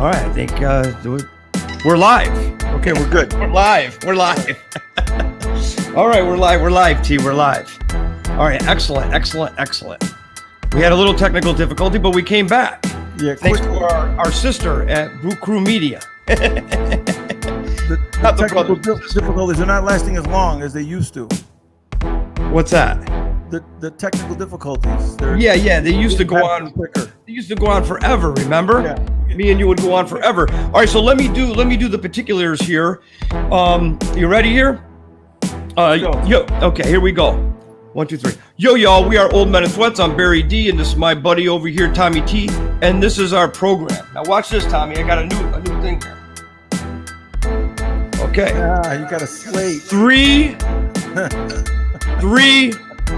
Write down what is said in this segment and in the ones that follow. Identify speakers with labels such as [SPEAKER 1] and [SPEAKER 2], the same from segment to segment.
[SPEAKER 1] All right, I think we're live.
[SPEAKER 2] Okay, we're good.
[SPEAKER 1] We're live. All right, we're live, T. We're live. All right, excellent. We had a little technical difficulty, but we came back.
[SPEAKER 2] Yeah,
[SPEAKER 1] thanks to our sister at BUCS Media.
[SPEAKER 2] The technical difficulties are not lasting as long as they used to.
[SPEAKER 1] What's that?
[SPEAKER 2] The technical difficulties.
[SPEAKER 1] Yeah. They used to go on quicker. They used to go on forever. Remember? Yeah. Me and you would go on forever. All right, so let me do the particulars here. You ready here? Okay, here we go. 1, 2, 3. Yo, y'all, we are Old Men in Sweats. I'm Barry D, and this is my buddy over here, Tommy T, and this is our program. Now watch this, Tommy. I got a new thing here. Okay.
[SPEAKER 2] You got a slate.
[SPEAKER 1] 3,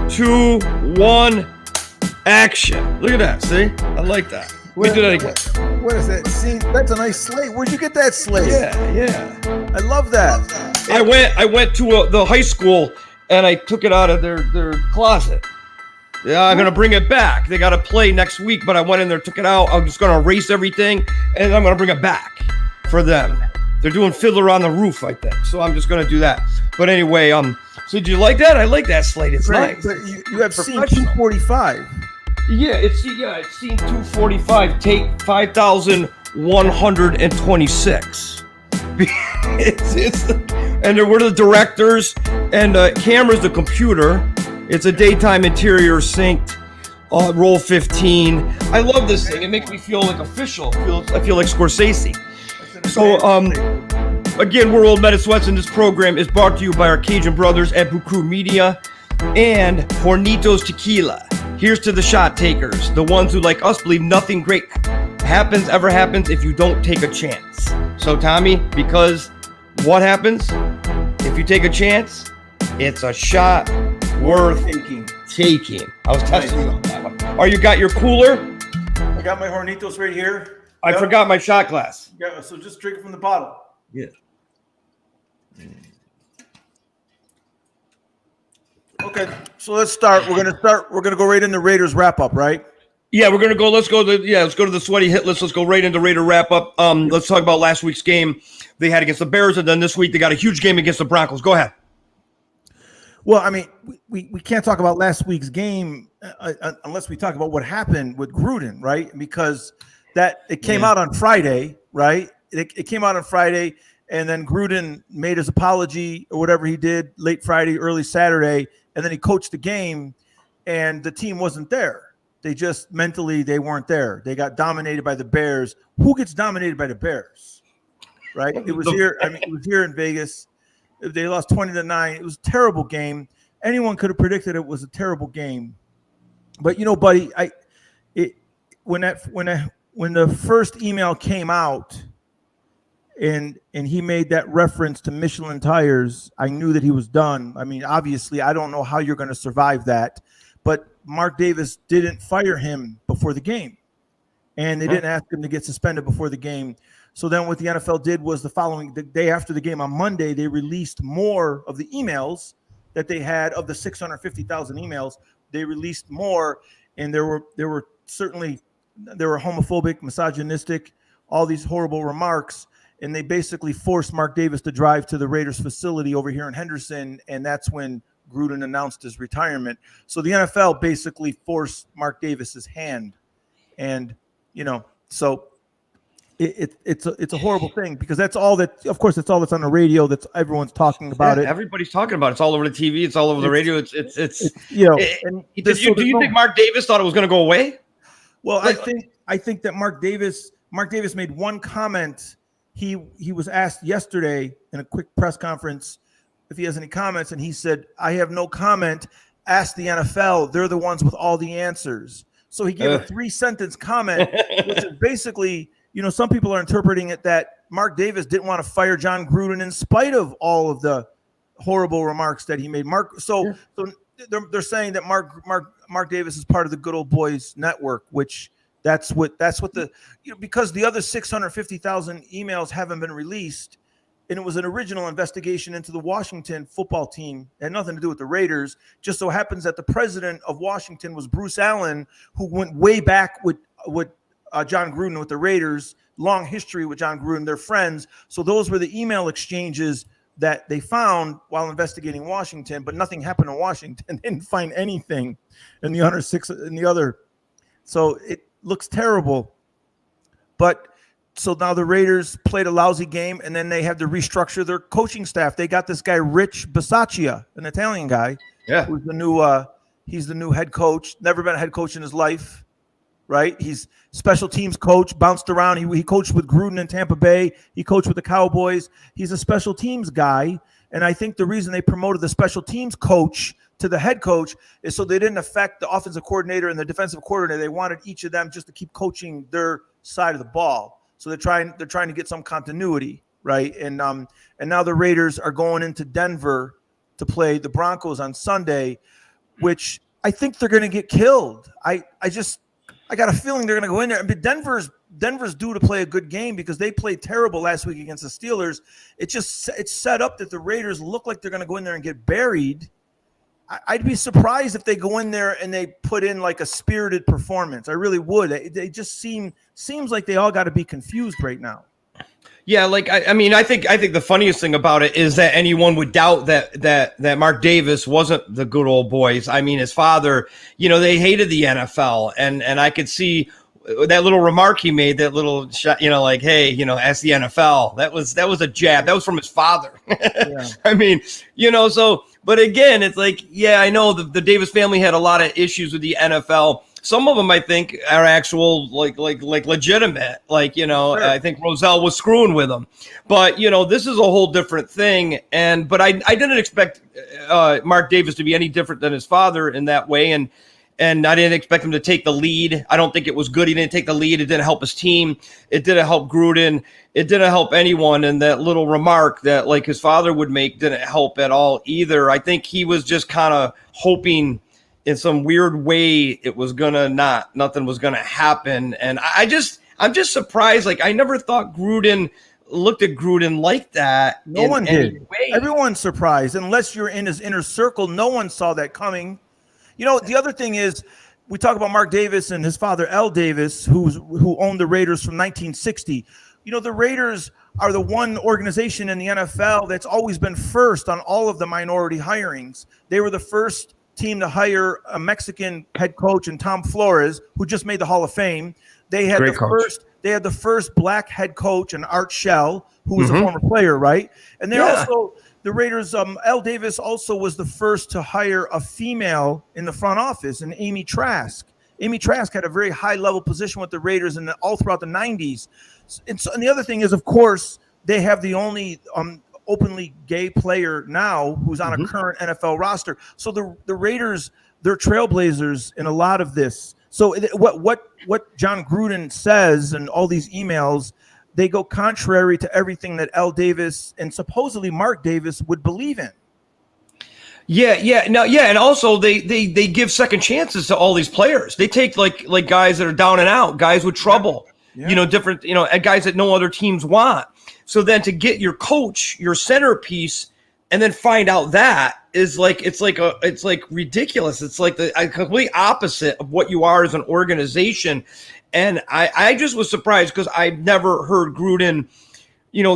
[SPEAKER 1] 2, 1, action. Look at that. See? I like that. Let me do that again.
[SPEAKER 2] What is that? See, that's a nice slate. Where'd you get that slate?
[SPEAKER 1] Yeah.
[SPEAKER 2] I love that.
[SPEAKER 1] I went to the high school and I took it out of their closet. Yeah, I'm gonna bring it back. They got to play next week, but I went in there, took it out. I'm just gonna erase everything, and I'm gonna bring it back for them. They're doing Fiddler on the Roof, I think. So I'm just gonna do that. But anyway, so did you like that? I like that slate. It's nice.
[SPEAKER 2] But you have seen 245.
[SPEAKER 1] Yeah, it's seen 245. Take 5,126. And we're the directors, and camera's the computer. It's a daytime interior synced. Roll 15. I love this thing. It makes me feel like official. I feel like Scorsese. So again, we're Old Men in Sweats, and this program is brought to you by our Cajun brothers at BUCS Media and HORNITOS Tequila. Here's to the shot takers, the ones who, like us, believe nothing great ever happens if you don't take a chance. So, Tommy, because what happens if you take a chance? It's a shot worth taking. I was testing you on that one. Oh, you got your cooler?
[SPEAKER 2] I got my Hornitos right here.
[SPEAKER 1] I forgot my shot glass.
[SPEAKER 2] Yeah, so just drink it from the bottle.
[SPEAKER 1] Yeah.
[SPEAKER 2] Okay, so let's start. We're gonna go right into Raiders wrap up, right?
[SPEAKER 1] Yeah, we're gonna go. Let's go to the sweaty hit list. Let's go right into Raider wrap up. Let's talk about last week's game they had against the Bears, and then this week they got a huge game against the Broncos. Go ahead.
[SPEAKER 2] Well, I mean, we can't talk about last week's game unless we talk about what happened with Gruden, right? Because it came out on Friday, right? It came out on Friday, and then Gruden made his apology or whatever he did late Friday, early Saturday, and then he coached the game, and the team wasn't there. They just mentally, they weren't there. They got dominated by the Bears. Who gets dominated by the Bears, right? It was here. I mean, it was here in Vegas. They lost 20-9. It was a terrible game. Anyone could have predicted it was a terrible game. But you know, buddy, when the first email came out, and he made that reference to Michelin tires, I knew that he was done. I mean, obviously, I don't know how you're going to survive that, but Mark Davis didn't fire him before the game, and they didn't ask him to get suspended before the game. So then what the NFL did was the day after the game on Monday, they released more of the emails that they had of the 650,000 emails. They released more, and there were homophobic, misogynistic, all these horrible remarks. And they basically forced Mark Davis to drive to the Raiders facility over here in Henderson, and that's when Gruden announced his retirement. So the NFL basically forced Mark Davis's hand, and so it's a horrible thing because that's all that. Of course, that's all that's on the radio. That's everyone's talking about it.
[SPEAKER 1] Everybody's talking about it. It's all over the TV. It's all over the radio. Do you think Mark Davis thought it was going to go away?
[SPEAKER 2] Well, I think that Mark Davis made one comment. He was asked yesterday in a quick press conference if he has any comments, and he said, "I have no comment. Ask the NFL. They're the ones with all the answers." So he gave a 3-sentence comment, which is basically, some people are interpreting it that Mark Davis didn't want to fire John Gruden in spite of all of the horrible remarks that he made. So they're saying that Mark Davis is part of the Good Old Boys Network, which. That's what because the other 650,000 emails haven't been released, and it was an original investigation into the Washington football team. It had nothing to do with the Raiders. Just so happens that the president of Washington was Bruce Allen, who went way back with John Gruden with the Raiders long history with John Gruden. They're friends. So those were the email exchanges that they found while investigating Washington, but nothing happened in Washington. They didn't find anything in the other. So it looks terrible. But so now the Raiders played a lousy game, and then they had to restructure their coaching staff. They got this guy, Rich Bisaccia, an Italian guy.
[SPEAKER 1] Yeah.
[SPEAKER 2] Who's the new he's the new head coach. Never been a head coach in his life, right? He's special teams coach, bounced around. He coached with Gruden in Tampa Bay. He coached with the Cowboys. He's a special teams guy. And I think the reason they promoted the special teams coach to the head coach is so they didn't affect the offensive coordinator and the defensive coordinator. They wanted each of them just to keep coaching their side of the ball. So they're trying to get some continuity, right? And now the Raiders are going into Denver to play the Broncos on Sunday, which I think they're going to get killed. I got a feeling they're going to go in there. But Denver's due to play a good game because they played terrible last week against the Steelers. It's set up that the Raiders look like they're going to go in there and get buried. I'd be surprised if they go in there and they put in like a spirited performance. I really would. They just seems like they all got to be confused right now.
[SPEAKER 1] Yeah, like I mean, I think the funniest thing about it is that anyone would doubt that Mark Davis wasn't the good old boys. I mean, his father, they hated the NFL, and I could see that little remark he made, that little shot, like, hey, ask the NFL. That was a jab. That was from his father. Yeah. I mean, so. But again, it's like, yeah, I know the Davis family had a lot of issues with the NFL. Some of them, I think, are actual, like legitimate. Like, sure. I think Rozelle was screwing with them. But, this is a whole different thing. But I didn't expect Mark Davis to be any different than his father in that way. And I didn't expect him to take the lead. I don't think it was good. He didn't take the lead. It didn't help his team. It didn't help Gruden. It didn't help anyone. And that little remark that like his father would make didn't help at all either. I think he was just kind of hoping in some weird way it was nothing was gonna happen. And I'm just surprised. Like I never thought Gruden looked at Gruden like that.
[SPEAKER 2] No one did. Everyone's surprised. Unless you're in his inner circle, no one saw that coming. The other thing is, we talk about Mark Davis and his father, L. Davis, who owned the Raiders from 1960. The Raiders are the one organization in the NFL that's always been first on all of the minority hirings. They were the first team to hire a Mexican head coach in Tom Flores, who just made the Hall of Fame. They had the first black head coach in Art Shell, who was a former player, right? And the Raiders, L. Davis also was the first to hire a female in the front office, and Amy Trask. Amy Trask had a very high-level position with the Raiders all throughout the 90s. And the other thing is, of course, they have the only openly gay player now who's on a current NFL roster. So the Raiders, they're trailblazers in a lot of this. So what John Gruden says and all these emails, they go contrary to everything that L. Davis and supposedly Mark Davis would believe in. And also they give second chances to all these players. They take like guys that are down and out, guys with trouble, different, guys that no other teams want. So then to get your coach, your centerpiece, and then find out that is like it's like ridiculous. It's like the complete opposite of what you are as an organization. And I just was surprised because I've never heard Gruden,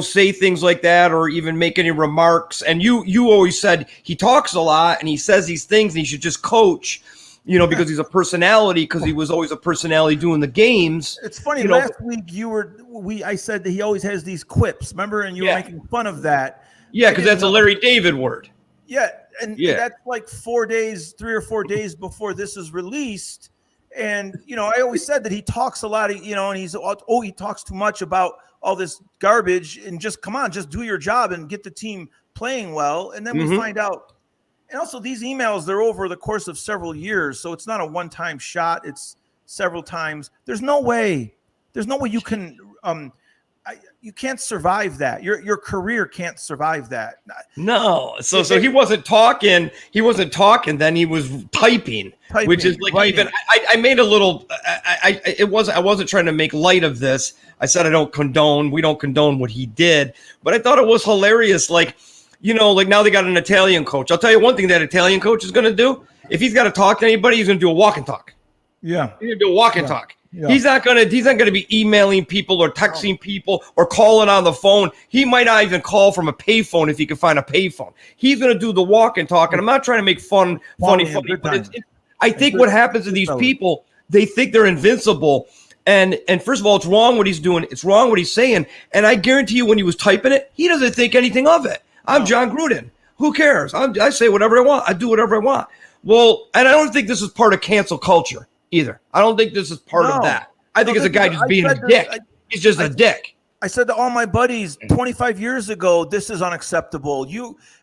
[SPEAKER 2] say things like that or even make any remarks. And you always said he talks a lot and he says these things and he should just coach, because he's a personality, because he was always a personality doing the games. It's funny. Last week I said that he always has these quips, remember? And you were making fun of that.
[SPEAKER 1] Yeah, because that's a Larry David word.
[SPEAKER 2] Yeah, and that's like 3 or 4 days before this is released. And, I always said that he talks a lot, and he talks too much about all this garbage, and just do your job and get the team playing well. And then we find out. And also these emails, they're over the course of several years. So it's not a one-time shot. It's several times. There's no way you can, you can't survive that. Your career can't survive that.
[SPEAKER 1] No. So he wasn't talking. He wasn't talking. Then he was typing. Which is like writing. Even I made a little. I wasn't trying to make light of this. I said we don't condone what he did. But I thought it was hilarious. Like now they got an Italian coach. I'll tell you one thing that Italian coach is going to do. If he's got to talk to anybody, he's going to do a walk and talk.
[SPEAKER 2] Yeah.
[SPEAKER 1] He's going to do a walk and talk.
[SPEAKER 2] Yeah.
[SPEAKER 1] He's not gonna be emailing people or texting people or calling on the phone. He might not even call from a payphone if he can find a payphone. He's gonna do the walk and talk. And I'm not trying to make funny. But I think what happens to these people, they think they're invincible. And first of all, it's wrong what he's doing. It's wrong what he's saying. And I guarantee you, when he was typing it, he doesn't think anything of it. I'm John Gruden. Who cares? I say whatever I want. I do whatever I want. Well, and I don't think this is part of cancel culture either. I don't think this is part of that. I think it's a guy just being a dick. He's just a dick.
[SPEAKER 2] I said to all my buddies 25 years ago, this is unacceptable.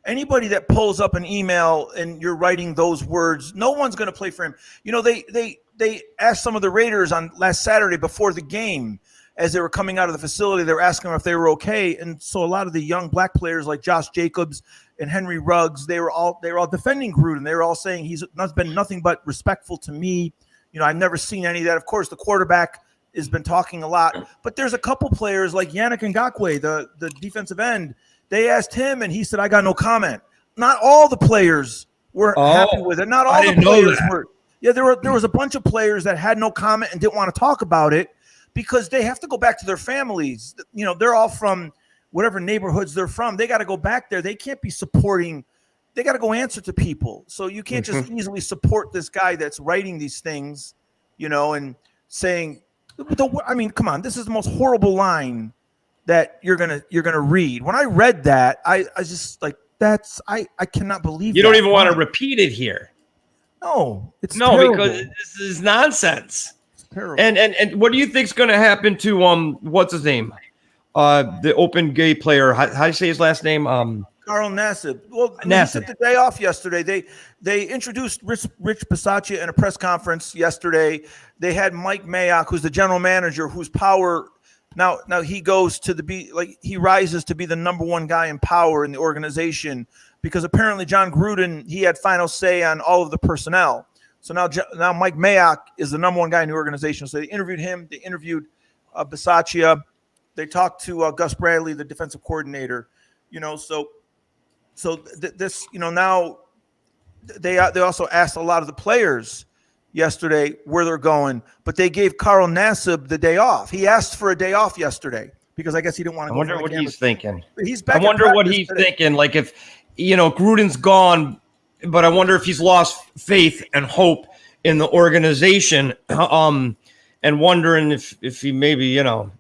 [SPEAKER 2] Anybody that pulls up an email and you're writing those words, no one's going to play for him. You know, they asked some of the Raiders on last Saturday before the game, as they were coming out of the facility, they were asking them if they were okay. And so a lot of the young black players like Josh Jacobs and Henry Ruggs, they were all defending Gruden. They were all saying he's been nothing but respectful to me. You know, I've never seen any of that. Of course, the quarterback has been talking a lot, but there's a couple players like Yannick Ngakoue, the defensive end. They asked him, and he said, "I got no comment." Not all the players were happy with it. Not all the players were. Yeah, there was a bunch of players that had no comment and didn't want to talk about it because they have to go back to their families. You know, they're all from whatever neighborhoods they're from. They got to go back there. They can't be supporting. They got to go answer to people. So you can't just easily support this guy that's writing these things, you know, and saying, I mean, come on, this is the most horrible line that you're gonna read. When I read that, I just like I cannot believe
[SPEAKER 1] you don't even want to repeat it here.
[SPEAKER 2] No, it's terrible.
[SPEAKER 1] Because this is nonsense.
[SPEAKER 2] It's terrible.
[SPEAKER 1] And what do you think's going to happen to what's his name, the open gay player? How do you say his last name?
[SPEAKER 2] Carl Nassib. Well, he took the day off yesterday. They introduced Rich Bisaccia in a press conference yesterday. They had Mike Mayer, who's the general manager, whose power now he goes to he rises to be the number one guy in power in the organization because apparently John Gruden, he had final say on all of the personnel. So now Mike Mayer is the number one guy in the organization. So they interviewed him. They interviewed Bisaccia. They talked to Gus Bradley, the defensive coordinator. You know, so this, you know, now they also asked a lot of the players yesterday where they're going, but they gave Carl Nassib the day off. He asked for a day off yesterday because I guess he didn't want to go.
[SPEAKER 1] I wonder what he's thinking.
[SPEAKER 2] He's back.
[SPEAKER 1] I wonder what he's thinking. Like if, you know, Gruden's gone, but I wonder if he's lost faith and hope in the organization, and wondering if he maybe, you know,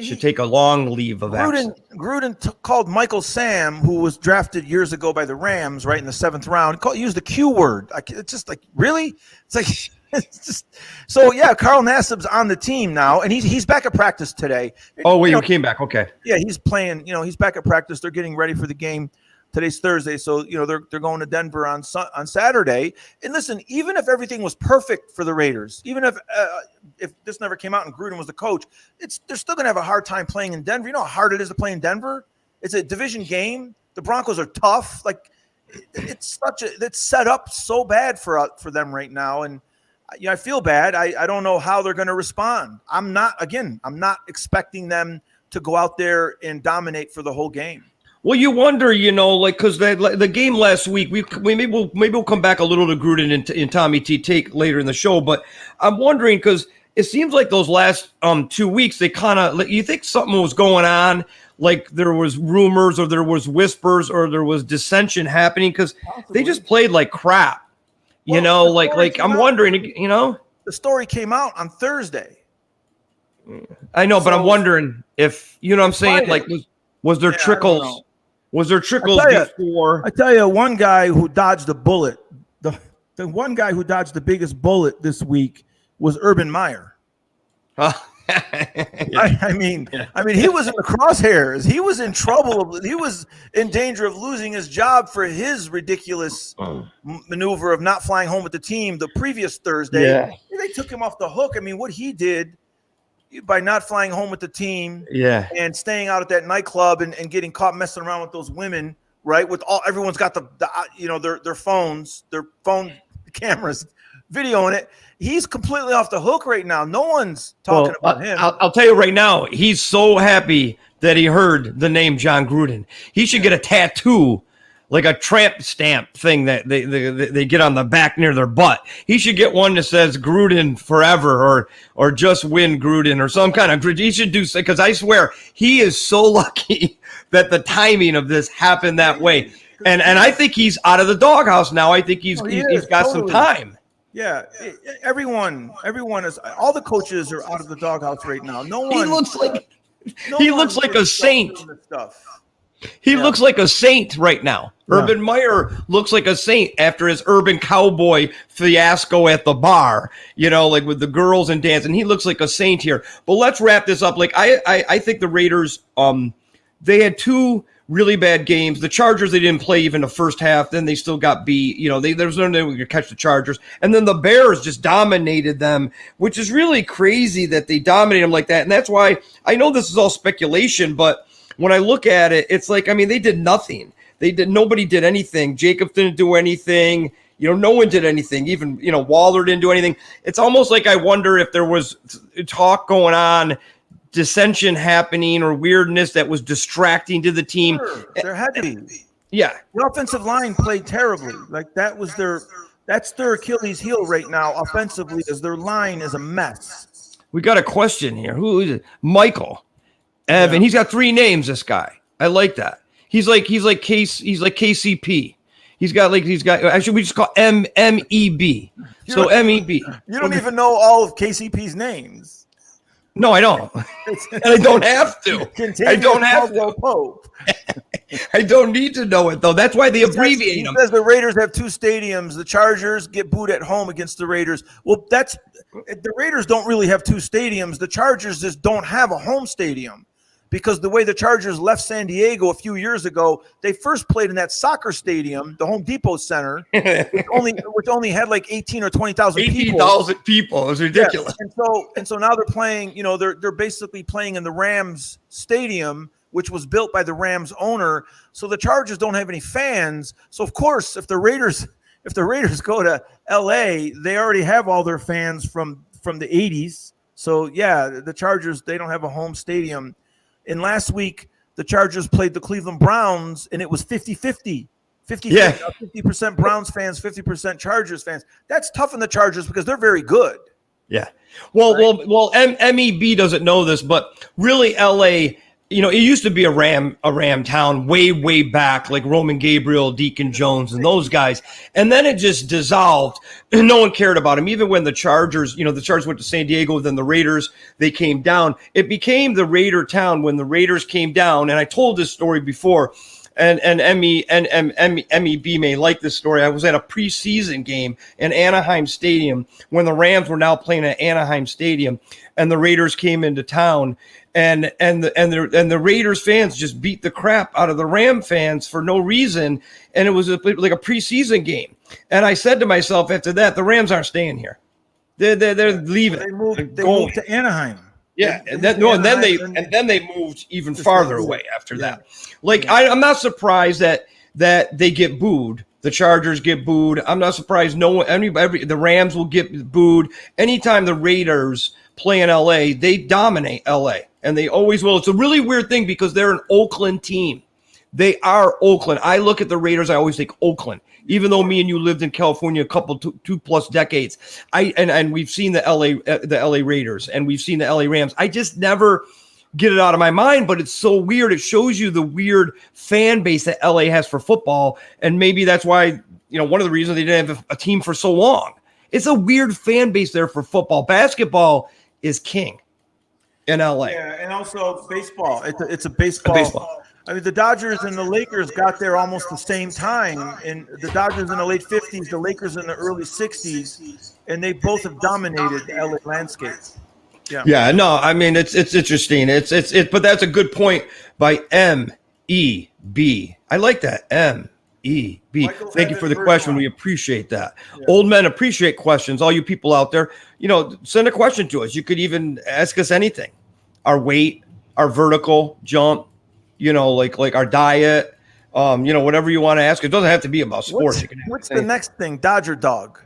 [SPEAKER 1] should take a long leave of absence.
[SPEAKER 2] Gruden called Michael Sam, who was drafted years ago by the Rams, right in the 7th round. Used the Q word. It's just like, really? It's like, it's just so. Yeah, Carl Nassib's on the team now, and he's back at practice today.
[SPEAKER 1] Oh wait, you came back. Okay.
[SPEAKER 2] Yeah, he's playing. You know, he's back at practice. They're getting ready for the game. Today's Thursday, so you know they're going to Denver on Saturday. And listen, even if everything was perfect for the Raiders, even if this never came out and Gruden was the coach, they're still going to have a hard time playing in Denver. You know how hard it is to play in Denver? It's a division game. The Broncos are tough. Like it's set up so bad for them right now, and I feel bad. I don't know how they're going to respond. I'm not expecting them to go out there and dominate for the whole game.
[SPEAKER 1] Well, you wonder, you know, like because the game last week, maybe we'll come back a little to Gruden and Tommy T take later in the show, but I'm wondering because it seems like those last 2 weeks they kind of you think something was going on, like there was rumors or there was whispers or there was dissension happening because they just played like crap, you know, like I'm wondering, you know,
[SPEAKER 2] the story came out on Thursday.
[SPEAKER 1] I know, but I'm wondering if you know what I'm saying, like was there trickles? Was there trickles before?
[SPEAKER 2] I tell you, one guy who dodged a bullet, the one guy who dodged the biggest bullet this week was Urban Meyer. I mean, he was in the crosshairs. He was in trouble. He was in danger of losing his job for his ridiculous maneuver of not flying home with the team the previous Thursday. Yeah. They took him off the hook. I mean, what he did by not flying home with the team, and staying out at that nightclub and getting caught messing around with those women, right? With everyone's got the you know their phones, their phone cameras, videoing it. He's completely off the hook right now. No one's talking about him.
[SPEAKER 1] I'll tell you right now, he's so happy that he heard the name John Gruden. He should get a tattoo like a tramp stamp thing that they get on the back near their butt. He should get one that says Gruden forever or just win Gruden or some kind of. He should do, because I swear he is so lucky that the timing of this happened that way. And I think he's out of the doghouse now. I think he's got some time.
[SPEAKER 2] Yeah, everyone is. All the coaches are out of the doghouse right now. No one.
[SPEAKER 1] He looks like a saint. He looks like a saint right now. Yeah. Urban Meyer looks like a saint after his urban cowboy fiasco at the bar, like with the girls and dancing. He looks like a saint here. But let's wrap this up. Like I think the Raiders, they had two really bad games. The Chargers, they didn't play even the first half. Then they still got beat. There was no way we could catch the Chargers. And then the Bears just dominated them, which is really crazy that they dominated them like that. And that's why I know this is all speculation, but when I look at it, it's like, they did nothing. Nobody did anything. Jacobs didn't do anything. No one did anything. Even, Waller didn't do anything. It's almost like I wonder if there was talk going on, dissension happening or weirdness that was distracting to the team.
[SPEAKER 2] Sure, there had to be.
[SPEAKER 1] Yeah.
[SPEAKER 2] The offensive line played terribly. Like that's their Achilles heel right now offensively, is their line is a mess.
[SPEAKER 1] We got a question here. Who is it? Michael. Evan. Yeah. He's got 3 names, this guy. I like that. He's like KCP. He's got actually we just call MEB. So MEB.
[SPEAKER 2] You don't even know all of KCP's names.
[SPEAKER 1] No, I don't. And I don't have to. I don't have to.
[SPEAKER 2] Pope.
[SPEAKER 1] I don't need to know it, though. That's why they abbreviate them.
[SPEAKER 2] He says the Raiders have 2 stadiums. The Chargers get booed at home against the Raiders. Well, the Raiders don't really have 2 stadiums. The Chargers just don't have a home stadium, because the way the Chargers left San Diego a few years ago, they first played in that soccer stadium, the Home Depot Center, which only had like 18 or 20,000 people.
[SPEAKER 1] 18,000 people. It was ridiculous.
[SPEAKER 2] Yeah. And so now they're playing, they're basically playing in the Rams stadium, which was built by the Rams owner. So the Chargers don't have any fans. So of course, if the Raiders go to LA, they already have all their fans from the 80s. So yeah, the Chargers, they don't have a home stadium. And last week, the Chargers played the Cleveland Browns, and it was 50-50. 50% Browns fans, 50% Chargers fans. That's tough on the Chargers because they're very good.
[SPEAKER 1] Yeah. Well, MEB doesn't know this, but really LA, it used to be a Ram town way back, like Roman Gabriel, Deacon Jones, and those guys. And then it just dissolved. And no one cared about him. Even when the Chargers, the Chargers went to San Diego, then the Raiders, they came down. It became the Raider town when the Raiders came down. And I told this story before, and MEB may like this story. I was at a preseason game in Anaheim Stadium when the Rams were now playing at Anaheim Stadium, and the Raiders came into town. And the Raiders fans just beat the crap out of the Ram fans for no reason, and it was like a preseason game. And I said to myself after that, the Rams aren't staying here. They're leaving.
[SPEAKER 2] They moved to Anaheim.
[SPEAKER 1] Yeah, and then they moved even farther away after that. I'm not surprised that they get booed. The Chargers get booed. I'm not surprised. The Rams will get booed anytime the Raiders play in LA. They dominate LA. And they always will. It's a really weird thing because they're an Oakland team. They are Oakland. I look at the Raiders, I always think Oakland. Even though me and you lived in California a couple, 2+ decades, and we've seen the LA Raiders and we've seen the LA Rams. I just never get it out of my mind, but it's so weird. It shows you the weird fan base that LA has for football, and maybe that's why one of the reasons they didn't have a team for so long. It's a weird fan base there for football. Basketball is king in LA.
[SPEAKER 2] Yeah, and also baseball. It's a baseball. I mean, the Dodgers and the Lakers got there almost the same time, and the Dodgers in the late 50s, the Lakers in the early 60s, and they both have dominated the LA landscape.
[SPEAKER 1] Yeah. No, I mean it's interesting. But that's a good point by MEB. I like that, MEB. Thank you for the question. We appreciate that. Yeah. Old men appreciate questions. All you people out there, send a question to us. You could even ask us anything. Our weight, our vertical jump, like our diet, whatever you want to ask. It doesn't have to be about sports.
[SPEAKER 2] What's the next thing? Dodger dog.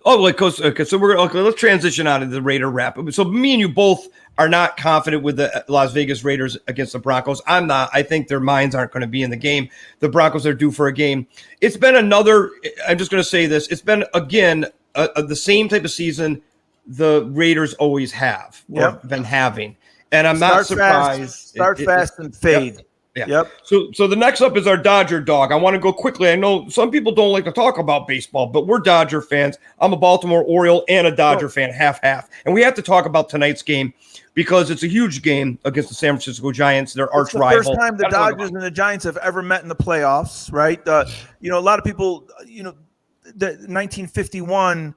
[SPEAKER 1] Oh, like, okay, so let's transition out of the Raider wrap. So me and you both are not confident with the Las Vegas Raiders against the Broncos. I'm not. I think their minds aren't going to be in the game. The Broncos are due for a game. It's been another. I'm just going to say this. It's been again the same type of season the Raiders always have or been having, and I'm not surprised.
[SPEAKER 2] Start fast and fade.
[SPEAKER 1] Yep. Yeah. Yep. So the next up is our Dodger dog. I want to go quickly. I know some people don't like to talk about baseball, but we're Dodger fans. I'm a Baltimore Oriole and a Dodger fan, half. And we have to talk about tonight's game because it's a huge game against the San Francisco Giants, their arch rival.
[SPEAKER 2] It's the first time the Dodgers and the Giants have ever met in the playoffs, right? A lot of people, the 1951,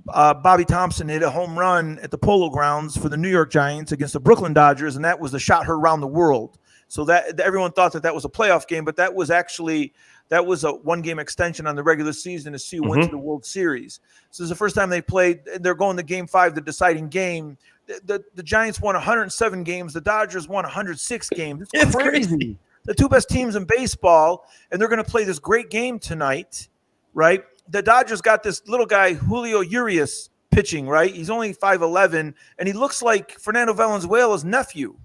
[SPEAKER 2] Bobby Thompson hit a home run at the Polo Grounds for the New York Giants against the Brooklyn Dodgers, and that was the shot heard around the world. So that everyone thought that was a playoff game, but that was a one-game extension on the regular season to see who went to the World Series. So this is the first time they played. They're going to Game 5, the deciding game. The Giants won 107 games. The Dodgers won 106 games. It's crazy. The two best teams in baseball, and they're going to play this great game tonight, right? The Dodgers got this little guy, Julio Urias, pitching, right? He's only 5'11", and he looks like Fernando Valenzuela's nephew.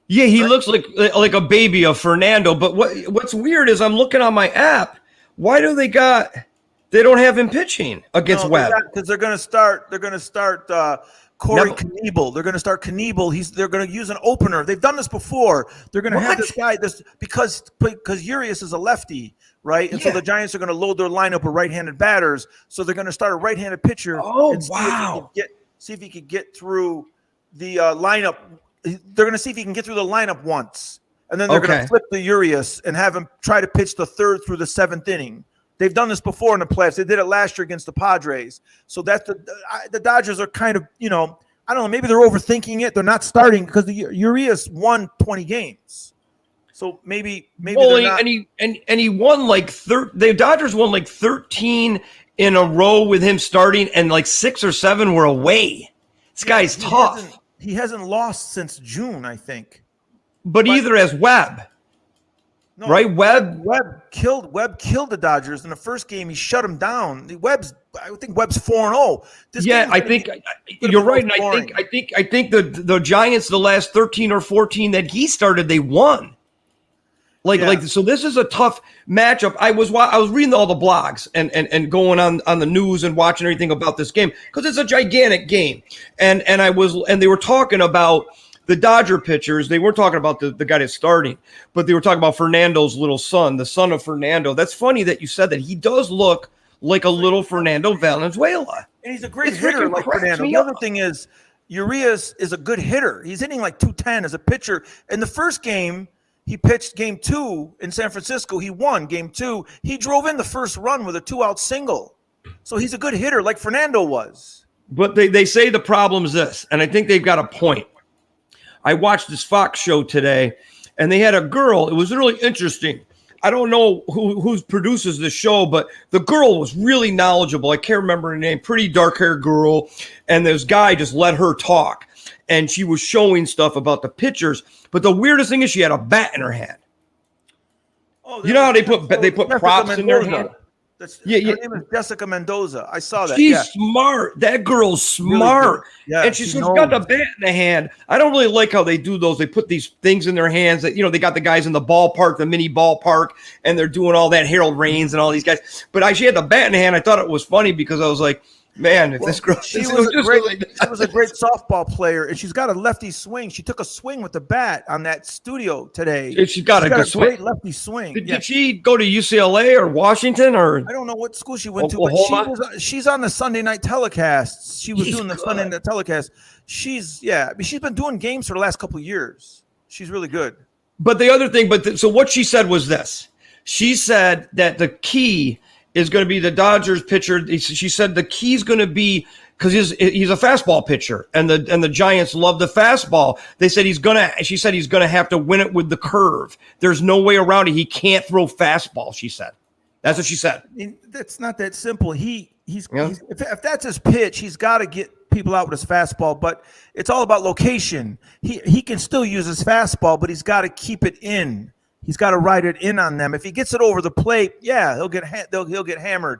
[SPEAKER 1] Yeah, he looks like a baby of Fernando. But what's weird is I'm looking on my app. Why do they don't have him pitching against Webb?
[SPEAKER 2] Because they're going to start Corey Knievel. They're going to start Knievel. They're going to use an opener. They've done this before. They're going to have this guy because Urias is a lefty, right? And so the Giants are going to load their lineup with right-handed batters. So they're going to start a right-handed pitcher. See if he could get through the lineup. They're going to see if he can get through the lineup once, and then they're going to flip the Urias and have him try to pitch the third through the seventh inning. They've done this before in the playoffs. They did it last year against the Padres. So that's the Dodgers are kind of, I don't know, maybe they're overthinking it. They're not starting because the Urias won 20 games. So maybe they're not. And he won
[SPEAKER 1] the Dodgers won 13 in a row with him starting, and 6 or 7 were away. This guy's tough.
[SPEAKER 2] He hasn't lost since June, I think.
[SPEAKER 1] But either has Webb. No, right? Webb
[SPEAKER 2] killed the Dodgers in the first game. He shut him down. I think Webb's 4-0.
[SPEAKER 1] I think you're right. And I think the Giants, the last 13 or 14 that he started, they won. So this is a tough matchup. I was reading all the blogs and going on the news and watching everything about this game because it's a gigantic game. And they were talking about the Dodger pitchers. They weren't talking about the guy that's starting, but they were talking about Fernando's little son, the son of Fernando. That's funny that you said that. He does look like a little Fernando Valenzuela.
[SPEAKER 2] And he's a great hitter like Fernando. The other thing is Urias is a good hitter. He's hitting like 210 as a pitcher. In the first game, he pitched game 2 in San Francisco. He won game 2. He drove in the first run with a 2-out single. So he's a good hitter like Fernando was.
[SPEAKER 1] But they say the problem is this, and I think they've got a point. I watched this Fox show today, and they had a girl. It was really interesting. I don't know who produces the show, but the girl was really knowledgeable. I can't remember her name. Pretty dark-haired girl. And this guy just let her talk. And she was showing stuff about the pitchers. But the weirdest thing is she had a bat in her hand. Oh, you know how they put props in their hand?
[SPEAKER 2] Her name is Jessica Mendoza. I saw that.
[SPEAKER 1] She's smart. That girl's smart.
[SPEAKER 2] Really
[SPEAKER 1] and she's got the bat in the hand. I don't really like how they do those. They put these things in their hands that, they got the guys in the ballpark, the mini ballpark, and they're doing all that, Harold Raines and all these guys. But she had the bat in the hand. I thought it was funny because I was like, man, if this girl,
[SPEAKER 2] she was a great softball player, and she's got a lefty swing. She took a swing with the bat on that studio today.
[SPEAKER 1] She's got a good
[SPEAKER 2] great lefty swing.
[SPEAKER 1] Did she go to UCLA or Washington or?
[SPEAKER 2] I don't know what school she went to, but she's on the Sunday night telecasts. She was doing the Sunday night telecast. She's been doing games for the last couple of years. She's really good.
[SPEAKER 1] But the other thing, so what she said was this. She said that the key is going to be the Dodgers pitcher. She said the key is going to be because he's a fastball pitcher, and the Giants love the fastball. They said she said he's gonna have to win it with the curve. There's no way around it. He can't throw fastball. She said. That's what she said.
[SPEAKER 2] That's not that simple. If that's his pitch, he's got to get people out with his fastball. But it's all about location. He can still use his fastball, but he's got to keep it in. He's got to ride it in on them. If he gets it over the plate, he'll get hammered.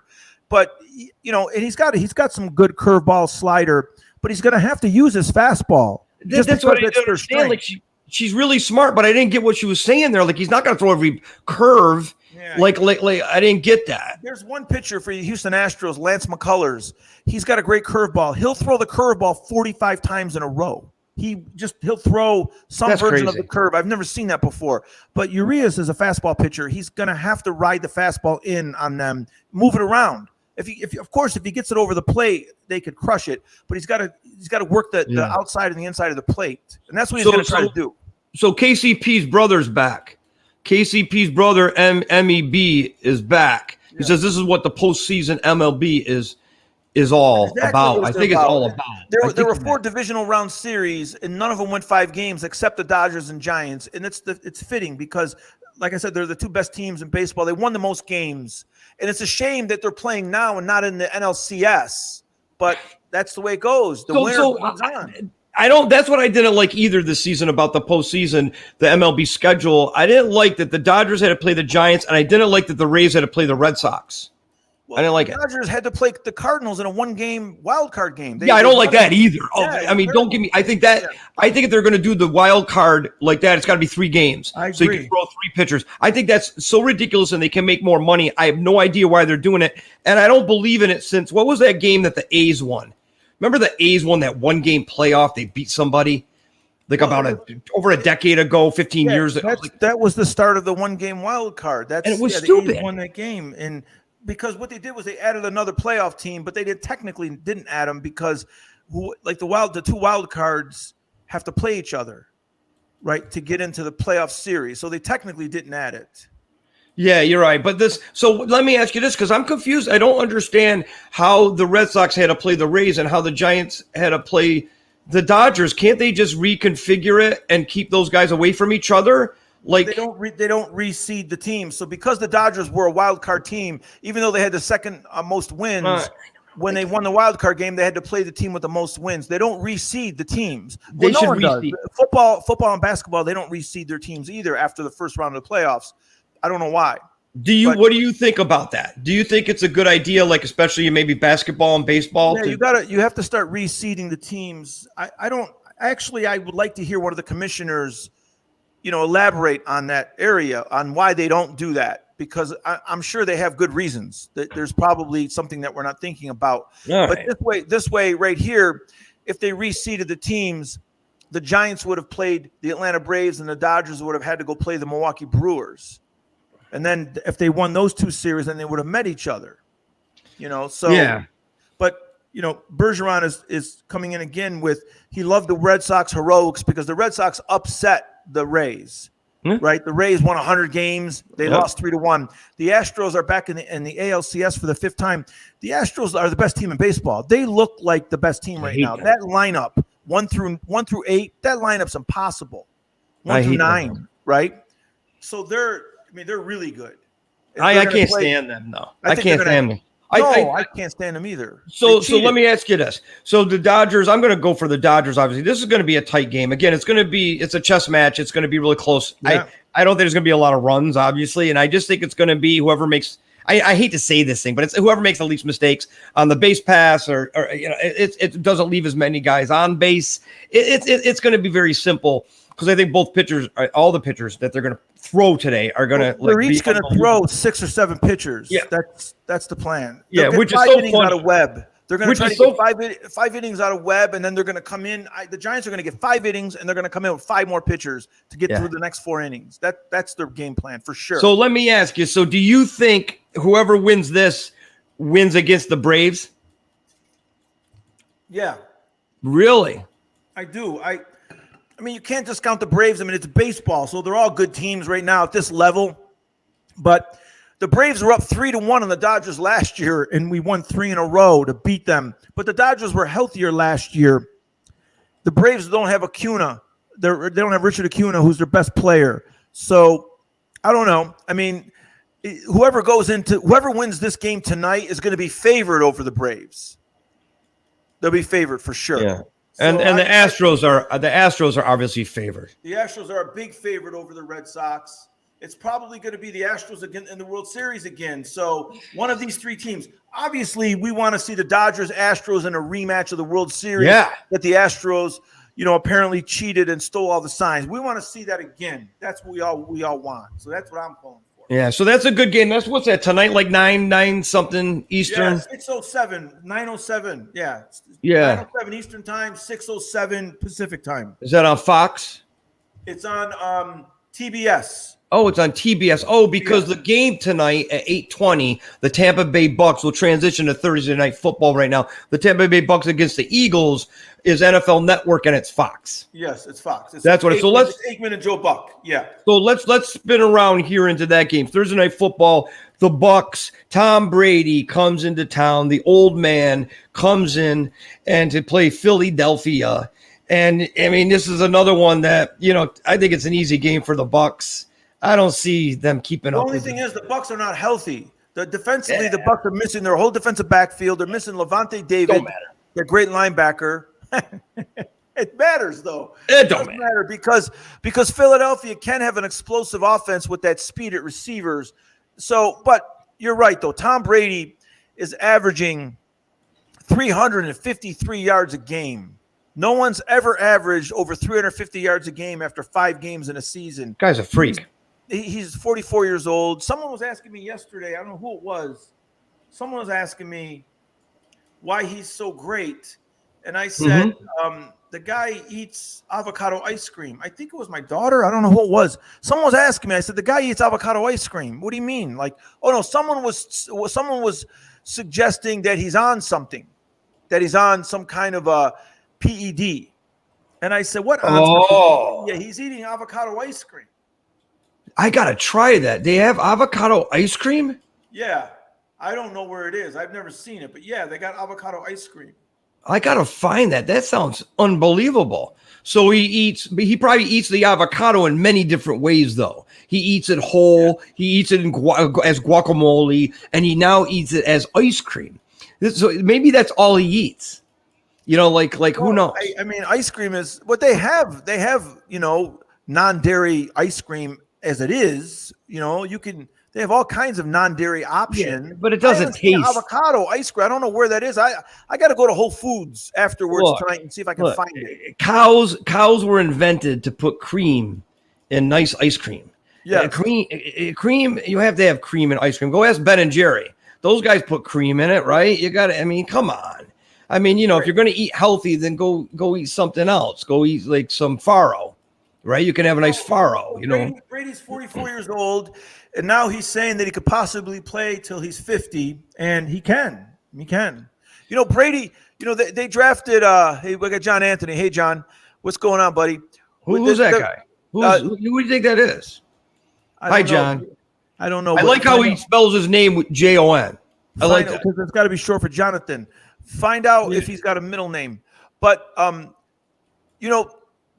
[SPEAKER 2] But and he's got some good curveball slider, but he's going to have to use his fastball.
[SPEAKER 1] That's what I didn't understand. Like she's really smart, but I didn't get what she was saying there. Like he's not going to throw every curve. Yeah. Like I didn't get that.
[SPEAKER 2] There's one pitcher for the Houston Astros, Lance McCullers. He's got a great curveball. He'll throw the curveball 45 times in a row. He'll throw some version of the curve. I've never seen that before. But Urias is a fastball pitcher. He's going to have to ride the fastball in on them, move it around. If he gets it over the plate, they could crush it. But he's got to work the outside and the inside of the plate, and that's what he's going to try to do. So
[SPEAKER 1] KCP's brother's back. KCP's brother MEB is back. He says this is what the postseason MLB is all about. I think it's all about.
[SPEAKER 2] There were 4 divisional round series, and none of them went 5 games except the Dodgers and Giants, and it's fitting because, like I said, they're the 2 best teams in baseball. They won the most games. And it's a shame that they're playing now and not in the NLCS, but that's the way it goes. The winner moves on.
[SPEAKER 1] I don't. That's what I didn't like either this season about the postseason, the MLB schedule. I didn't like that the Dodgers had to play the Giants, and I didn't like that the Rays had to play the Red Sox.
[SPEAKER 2] Well, I didn't like it. The Dodgers had to play the Cardinals in a 1-game wild card game.
[SPEAKER 1] I don't like that either. Don't give me. I think if they're going to do the wild card like that, it's got to be 3 games.
[SPEAKER 2] I agree.
[SPEAKER 1] So you can throw 3 pitchers. I think that's so ridiculous, and they can make more money. I have no idea why they're doing it, and I don't believe in it since what was that game that the A's won? Remember the A's won that 1-game playoff? They beat somebody like over a decade ago, 15 years ago.
[SPEAKER 2] That was the start of the 1-game wild card. And
[SPEAKER 1] it was stupid.
[SPEAKER 2] The A's won that game, and because what they did was they added another playoff team, but they technically didn't add them because the 2 wild cards have to play each other, right, to get into the playoff series. So they technically didn't add it.
[SPEAKER 1] Yeah, you're right. But so let me ask you this, because I'm confused. I don't understand how the Red Sox had to play the Rays and how the Giants had to play the Dodgers. Can't they just reconfigure it and keep those guys away from each other? Like
[SPEAKER 2] they don't reseed the team. So because the Dodgers were a wild card team, even though they had the second most wins, when they won the wild card game, they had to play the team with the most wins. They don't reseed the teams.
[SPEAKER 1] They should reseed.
[SPEAKER 2] Football and basketball, they don't reseed their teams either after the first round of the playoffs. I don't know why.
[SPEAKER 1] What do you think about that? Do you think it's a good idea, like especially in maybe basketball and baseball?
[SPEAKER 2] Yeah, you have to start reseeding the teams. I would like to hear one of the commissioners elaborate on that area on why they don't do that, because I'm sure they have good reasons. There's probably something that we're not thinking about. But this way right here, if they reseeded the teams, the Giants would have played the Atlanta Braves and the Dodgers would have had to go play the Milwaukee Brewers. And then if they won those 2 series, then they would have met each other. But Bergeron is coming in again he loved the Red Sox heroics because the Red Sox upset the Rays, right? The Rays won 100 games. They lost 3-1. The Astros are back in the ALCS for the 5th time. The Astros are the best team in baseball. They look like the best team right now. That lineup, 1 through 8, that lineup's impossible. 1 through 9, right? So they're really good.
[SPEAKER 1] I can't stand them, though. I can't stand them.
[SPEAKER 2] I can't stand them either.
[SPEAKER 1] So let me ask you this. So the Dodgers, I'm going to go for the Dodgers, obviously. This is going to be a tight game. Again, it's a chess match. It's going to be really close. Yeah. I don't think there's going to be a lot of runs, obviously, and I just think it's going to be whoever makes I hate to say this thing, but it's whoever makes the least mistakes on the base pass or it doesn't leave as many guys on base. It's going to be very simple. Because I think all the pitchers that they're going to throw today are going to.
[SPEAKER 2] They're each going to throw 6 or 7 pitchers.
[SPEAKER 1] Yeah,
[SPEAKER 2] that's the plan.
[SPEAKER 1] Yeah, which is
[SPEAKER 2] 5
[SPEAKER 1] so
[SPEAKER 2] innings
[SPEAKER 1] funny.
[SPEAKER 2] out of Webb. They're going to try to get 5 innings out of Webb, and then they're going to come in. The Giants are going to get 5 innings, and they're going to come in with 5 more pitchers to get through the next 4 innings. That's their game plan for sure.
[SPEAKER 1] So let me ask you. So do you think whoever wins this wins against the Braves?
[SPEAKER 2] Yeah.
[SPEAKER 1] Really?
[SPEAKER 2] I do. I mean, you can't discount the Braves. I mean, it's baseball, so they're all good teams right now at this level. But the Braves were up 3-1 on the Dodgers last year, and we won 3 in a row to beat them. But the Dodgers were healthier last year. The Braves don't have Acuna. They don't have Richard Acuna, who's their best player. So I don't know. I mean, whoever wins this game tonight is going to be favored over the Braves. They'll be favored for sure.
[SPEAKER 1] Yeah. And the Astros are obviously favored.
[SPEAKER 2] The Astros are a big favorite over the Red Sox. it's probably going to be the Astros again in the World Series again. So one of these three teams. Obviously, we want to see the Dodgers, Astros in a rematch of the World Series.
[SPEAKER 1] Yeah.
[SPEAKER 2] That the Astros, apparently cheated and stole all the signs. We want to see that again. That's what we all want. So that's what I'm calling for.
[SPEAKER 1] Yeah, so that's a good game. What's that tonight? Like 9 something Eastern.
[SPEAKER 2] Yeah, 6:07, 9:07. Yeah, 9:07 Eastern time, 6:07 Pacific time.
[SPEAKER 1] Is that on Fox?
[SPEAKER 2] It's on TBS.
[SPEAKER 1] Oh, it's on TBS. Oh, because the game tonight at 8:20, the Tampa Bay Bucks will transition to Thursday Night Football right now. The Tampa Bay Bucks against the Eagles is NFL Network, and it's Fox.
[SPEAKER 2] Yes, it's Fox.
[SPEAKER 1] That's what it's. So let's
[SPEAKER 2] Aikman and Joe Buck. Yeah.
[SPEAKER 1] So let's spin around here into that game. Thursday Night Football, the Bucks, Tom Brady comes into town. The old man comes in and to play Philadelphia. And I mean, this is another one that, I think it's an easy game for the Bucks. I don't see them keeping up.
[SPEAKER 2] The only thing is the Bucks are not healthy. Defensively, the Bucks are missing their whole defensive backfield. They're missing Levante David.
[SPEAKER 1] Don't matter.
[SPEAKER 2] Their great linebacker. It matters though.
[SPEAKER 1] It don't matter
[SPEAKER 2] because Philadelphia can have an explosive offense with that speed at receivers. So, but you're right though. Tom Brady is averaging 353 yards a game. No one's ever averaged over 350 yards a game after 5 games in a season.
[SPEAKER 1] Guy's a freak.
[SPEAKER 2] He's 44 years old. Someone was asking me yesterday, I don't know who it was. Someone was asking me why he's so great. And I said, the guy eats avocado ice cream. I think it was my daughter. I don't know who it was. Someone was asking me. I said, the guy eats avocado ice cream. What do you mean? Like, oh no, someone was suggesting that he's on something, that he's on some kind of a PED. And I said, what? Yeah, he's eating avocado ice cream.
[SPEAKER 1] I got to try that. They have avocado ice cream?
[SPEAKER 2] Yeah. I don't know where it is. I've never seen it. But yeah, they got avocado ice cream.
[SPEAKER 1] I got to find that. That sounds unbelievable. So he probably eats the avocado in many different ways, though. He eats it whole. Yeah. He eats it as guacamole, and he now eats it as ice cream. So maybe that's all he eats. Like who knows?
[SPEAKER 2] I mean, ice cream is what they have. They have, non-dairy ice cream as it is. They have all kinds of non-dairy options.
[SPEAKER 1] Yeah, but it doesn't taste.
[SPEAKER 2] Avocado ice cream. I don't know where that is. I got to go to Whole Foods afterwards tonight and see if I can find it.
[SPEAKER 1] Cows were invented to put cream in nice ice cream.
[SPEAKER 2] Yeah,
[SPEAKER 1] cream. You have to have cream in ice cream. Go ask Ben and Jerry. Those guys put cream in it, right? You got to. I mean, come on. I mean, if you're going to eat healthy, then go eat something else. Go eat like some farro, right? You can have a nice farro.
[SPEAKER 2] Brady's 44 years old. And now he's saying that he could possibly play till he's 50, and he can. He can. Brady, they drafted hey, we got John Anthony. Hey, John, what's going on, buddy?
[SPEAKER 1] Who's that guy? Who do you think that is? Hi, John.
[SPEAKER 2] I don't know.
[SPEAKER 1] I like how he spells his name with Jon. I like that.
[SPEAKER 2] Because it's got to be short for Jonathan. Find out if he's got a middle name. But,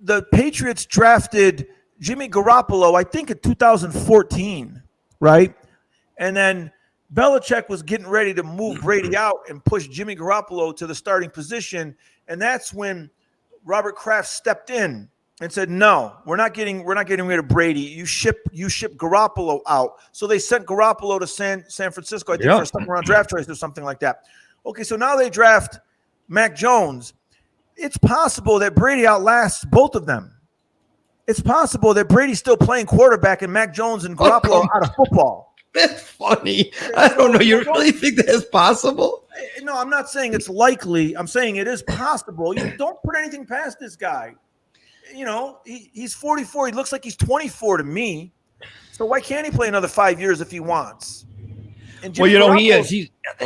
[SPEAKER 2] the Patriots drafted Jimmy Garoppolo, I think in 2014. Right. And then Belichick was getting ready to move Brady out and push Jimmy Garoppolo to the starting position. And that's when Robert Kraft stepped in and said, no, we're not getting rid of Brady. You ship Garoppolo out. So they sent Garoppolo to San Francisco, I think, for a second round draft choice or something like that. Okay, so now they draft Mac Jones. It's possible that Brady outlasts both of them. It's possible that Brady's still playing quarterback and Mac Jones and Garoppolo out of football.
[SPEAKER 1] That's funny. I don't know. You really think that's possible?
[SPEAKER 2] No, I'm not saying it's likely. I'm saying it is possible. You don't put anything past this guy. He's 44. He looks like he's 24 to me. So why can't he play another 5 years if he wants?
[SPEAKER 1] Well, he is.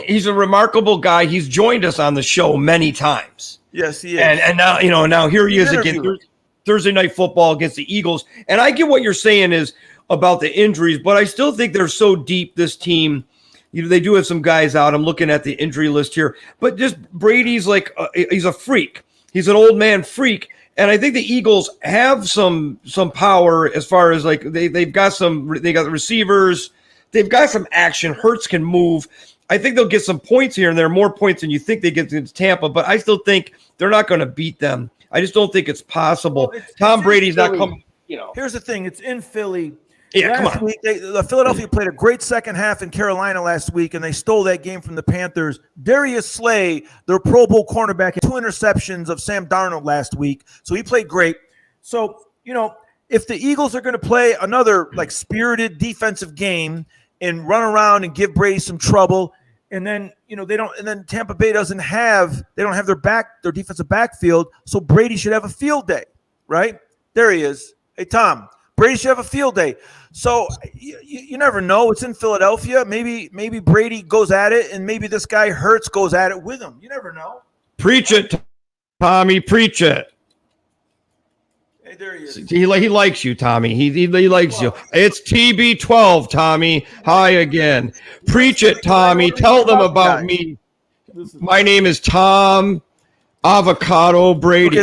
[SPEAKER 1] He's a remarkable guy. He's joined us on the show many times.
[SPEAKER 2] Yes, he is.
[SPEAKER 1] And now, now here he is again. Thursday Night Football against the Eagles. And I get what you're saying is about the injuries, but I still think they're so deep, this team. They do have some guys out. I'm looking at the injury list here. But just Brady's he's a freak. He's an old man freak. And I think the Eagles have some power as far as they got the receivers. They've got some action. Hurts can move. I think they'll get some points here and there, more points than you think they get against Tampa, but I still think they're not going to beat them. I just don't think it's possible. Tom Brady's not coming.
[SPEAKER 2] Here's the thing. It's in Philly.
[SPEAKER 1] Yeah, come
[SPEAKER 2] last
[SPEAKER 1] on.
[SPEAKER 2] week, Philadelphia played a great second half in Carolina last week, and they stole that game from the Panthers. Darius Slay, their Pro Bowl cornerback, had 2 interceptions of Sam Darnold last week, so he played great. So, if the Eagles are going to play another spirited defensive game and run around and give Brady some trouble, and then then Tampa Bay don't have their defensive backfield, so Brady should have a field day, right? There he is. Hey, Tom. Brady should have a field day. So you never know. It's in Philadelphia. Maybe Brady goes at it, and maybe this guy Hurts goes at it with him. You never know.
[SPEAKER 1] Preach it, Tommy. Preach it.
[SPEAKER 2] Hey, there he is.
[SPEAKER 1] He likes you, Tommy. He likes you. It's TB12, Tommy. Hi again. Preach it, Tommy. Tell them about me. My name is Tom Avocado Brady.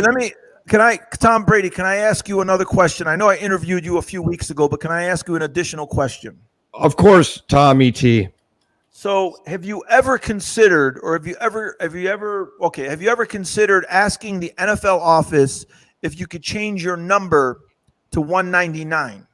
[SPEAKER 2] Okay, Tom Brady, can I ask you another question? I know I interviewed you a few weeks ago, but can I ask you an additional question?
[SPEAKER 1] Of course, Tommy T.
[SPEAKER 2] So, have you ever considered asking the NFL office if you could change your number to 199?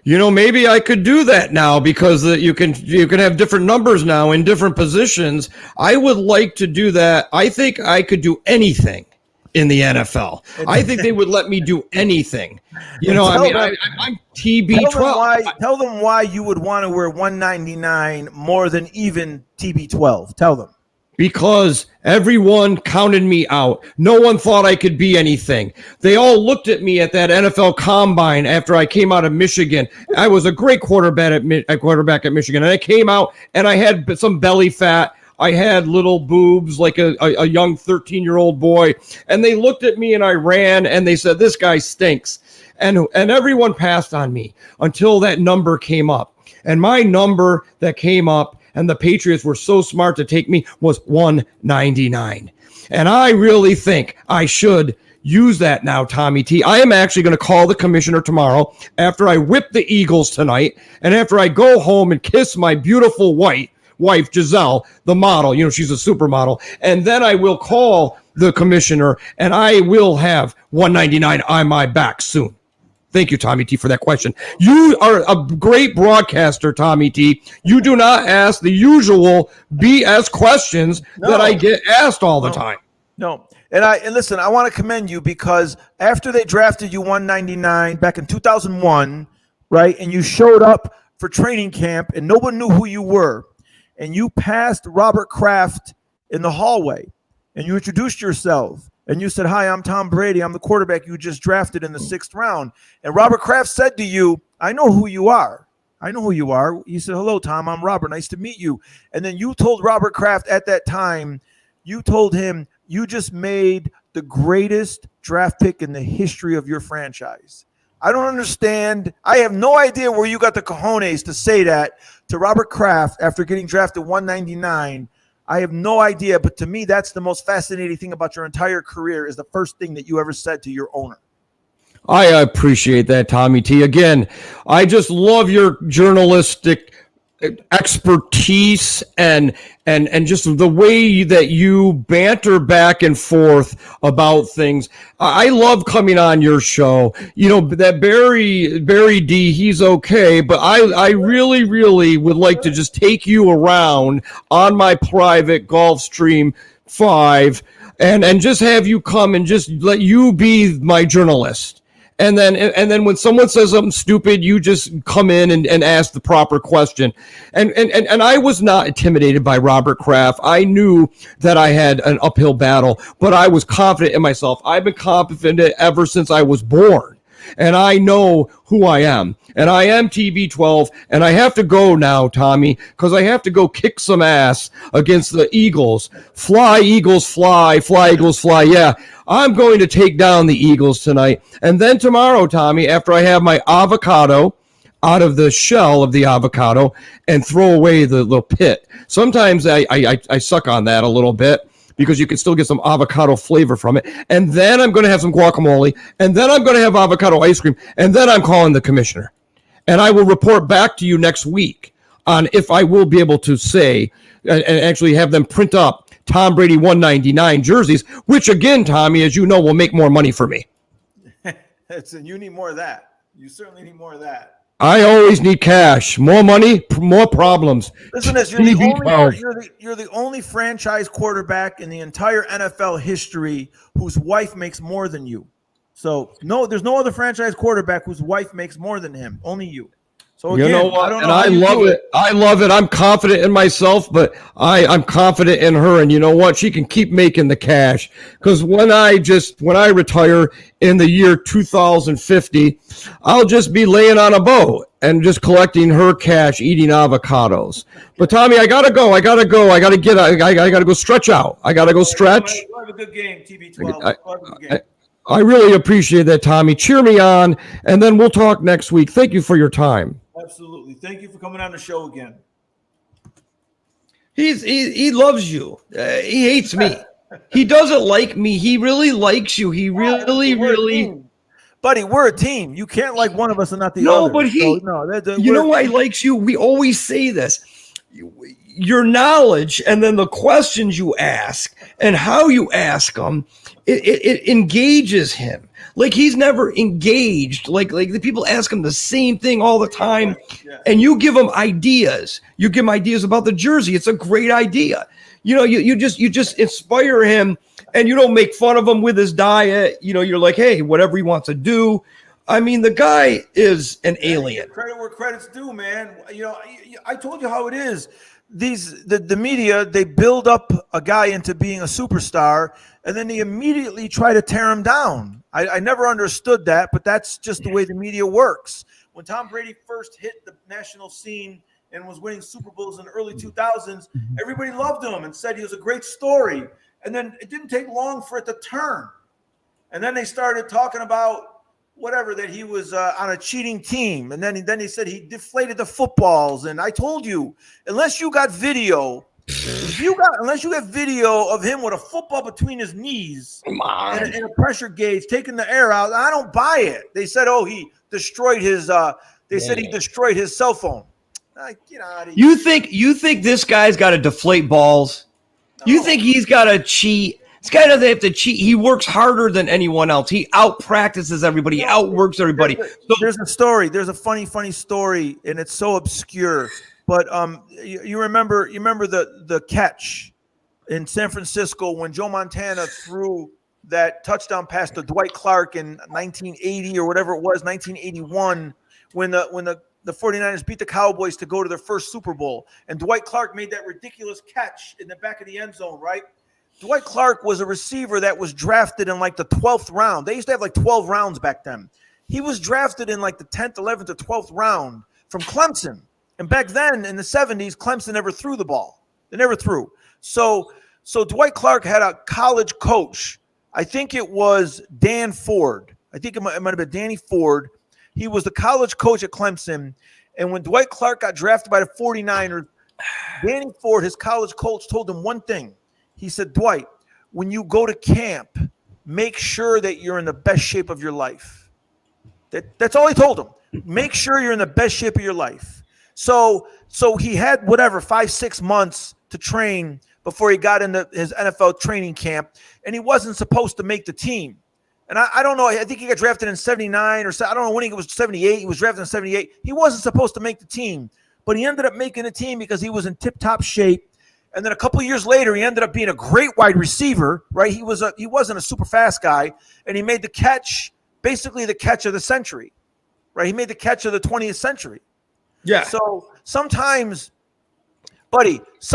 [SPEAKER 1] Maybe I could do that now because you can have different numbers now in different positions. I would like to do that. I think I could do anything in the NFL. I think they would let me do anything. I'm TB12.
[SPEAKER 2] Tell them why you would want to wear 199 more than even TB12. Tell them.
[SPEAKER 1] Because everyone counted me out. No one thought I could be anything. They all looked at me at that NFL Combine after I came out of Michigan. I was a great quarterback at Michigan, and I came out and I had some belly fat. I had little boobs like a young 13-year-old boy, and they looked at me and I ran and they said, "This guy stinks." And everyone passed on me until that number came up. And my number that came up, and the Patriots were so smart to take me, was 199. And I really think I should use that now, Tommy T. I am actually going to call the commissioner tomorrow after I whip the Eagles tonight, and after I go home and kiss my beautiful wife, Giselle, the model. She's a supermodel. And then I will call the commissioner, and I will have 199 on my back soon. Thank you, Tommy T, for that question. You are a great broadcaster, Tommy T. You do not ask the usual BS questions that I get asked all the time.
[SPEAKER 2] No. And listen, I want to commend you because after they drafted you 199 back in 2001, right, and you showed up for training camp and no one knew who you were, and you passed Robert Kraft in the hallway, and you introduced yourself. And you said, "Hi, I'm Tom Brady. I'm the quarterback you just drafted in the 6th round." And Robert Kraft said to you, "I know who you are. I know who you are." You said, "Hello, Tom. I'm Robert. Nice to meet you." And then you told Robert Kraft at that time, you told him you just made the greatest draft pick in the history of your franchise. I don't understand. I have no idea where you got the cojones to say that to Robert Kraft after getting drafted 199. I have no idea, but to me, that's the most fascinating thing about your entire career is the first thing that you ever said to your owner.
[SPEAKER 1] I appreciate that, Tommy T. Again, I just love your journalistic expertise and just the way that you banter back and forth about things. I love coming on your show. That Barry D, he's okay, but I really, really would like to just take you around on my private Gulfstream 5 and just have you come and just let you be my journalist. And then when someone says something stupid, you just come in and ask the proper question. And I was not intimidated by Robert Kraft. I knew that I had an uphill battle, but I was confident in myself. I've been confident ever since I was born. And I know who I am. And I am TB12. And I have to go now, Tommy, because I have to go kick some ass against the Eagles. Fly, Eagles, fly. Fly, Eagles, fly. Yeah, I'm going to take down the Eagles tonight. And then tomorrow, Tommy, after I have my avocado out of the shell of the avocado and throw away the little pit. Sometimes I suck on that a little bit, because you can still get some avocado flavor from it. And then I'm going to have some guacamole. And then I'm going to have avocado ice cream. And then I'm calling the commissioner. And I will report back to you next week on if I will be able to say and actually have them print up Tom Brady 199 jerseys, which again, Tommy, as you know, will make more money for me.
[SPEAKER 2] You need more of that. You certainly need more of that.
[SPEAKER 1] I always need cash. More money, more problems.
[SPEAKER 2] Listen to this. You're the only franchise quarterback in the entire NFL history whose wife makes more than you. So, no, there's no other franchise quarterback whose wife makes more than him. Only you. So again,
[SPEAKER 1] you know what?
[SPEAKER 2] I
[SPEAKER 1] love it. I love it. I'm confident in myself, but I'm confident in her. And you know what? She can keep making the cash. Because when I retire in the year 2050, I'll just be laying on a boat and just collecting her cash, eating avocados. But Tommy, I gotta go. I gotta go stretch out. I gotta go stretch.
[SPEAKER 2] We'll have a good game, TB12.
[SPEAKER 1] I really appreciate that, Tommy. Cheer me on, and then we'll talk next week. Thank you for your time.
[SPEAKER 2] Absolutely. Thank you for coming on the show again.
[SPEAKER 1] He loves you. He hates me. He doesn't like me. He really likes you. He really.
[SPEAKER 2] Buddy, we're a team. You can't like one of us and not the other.
[SPEAKER 1] No, but you know why he likes you? We always say this. Your knowledge and then the questions you ask and how you ask them, it engages him. Like he's never engaged. Like the people ask him the same thing all the time, and you give him ideas. You give him ideas about the jersey. It's a great idea. You know, you just inspire him, and you don't make fun of him with his diet. You know, you're like, hey, whatever he wants to do. I mean, the guy is an alien.
[SPEAKER 2] Credit where credit's due, man. You know, I told you how it is. The media, they build up a guy into being a superstar, and then they immediately try to tear him down. I never understood that, but that's just the way the media works. When Tom Brady first hit the national scene and was winning Super Bowls in the early 2000s, everybody loved him and said he was a great story. And then it didn't take long for it to turn. And then they started talking about whatever, that he was on a cheating team. And then he said he deflated the footballs. And I told you, unless you got video of him with a football between his knees and a pressure gauge taking the air out, I don't buy it. They said, he destroyed his he destroyed his cell phone. Get out of here.
[SPEAKER 1] You think this guy's got to deflate balls? No. You think he's got to cheat? This guy doesn't have to cheat. He works harder than anyone else. He out-practices everybody. He outworks everybody.
[SPEAKER 2] There's a story. There's a funny story, and it's so obscure. But you remember the catch in San Francisco when Joe Montana threw that touchdown pass to Dwight Clark in 1980 or whatever it was, 1981, when the 49ers beat the Cowboys to go to their first Super Bowl. And Dwight Clark made that ridiculous catch in the back of the end zone, right? Dwight Clark was a receiver that was drafted in like the 12th round. They used to have like 12 rounds back then. He was drafted in like the 10th, 11th, or 12th round from Clemson. And back then in the 70s, Clemson never threw the ball. They never threw. So Dwight Clark had a college coach. I think it was Dan Ford. I think it might have been Danny Ford. He was the college coach at Clemson. And when Dwight Clark got drafted by the 49ers, Danny Ford, his college coach, told him one thing. He said, Dwight, when you go to camp, make sure that you're in the best shape of your life. That's all he told him. Make sure you're in the best shape of your life. So he had 5-6 months to train before he got into his NFL training camp, and he wasn't supposed to make the team. And I don't know. I think he got drafted in 79 or so. I don't know when he was 78. He was drafted in 78. He wasn't supposed to make the team, but he ended up making the team because he was in tip-top shape. And then a couple of years later, he ended up being a great wide receiver, right? He wasn't a super fast guy, and he made the catch, basically the catch of the century, right? He made the catch of the 20th century.
[SPEAKER 1] Yeah.
[SPEAKER 2] So sometimes, buddy, it's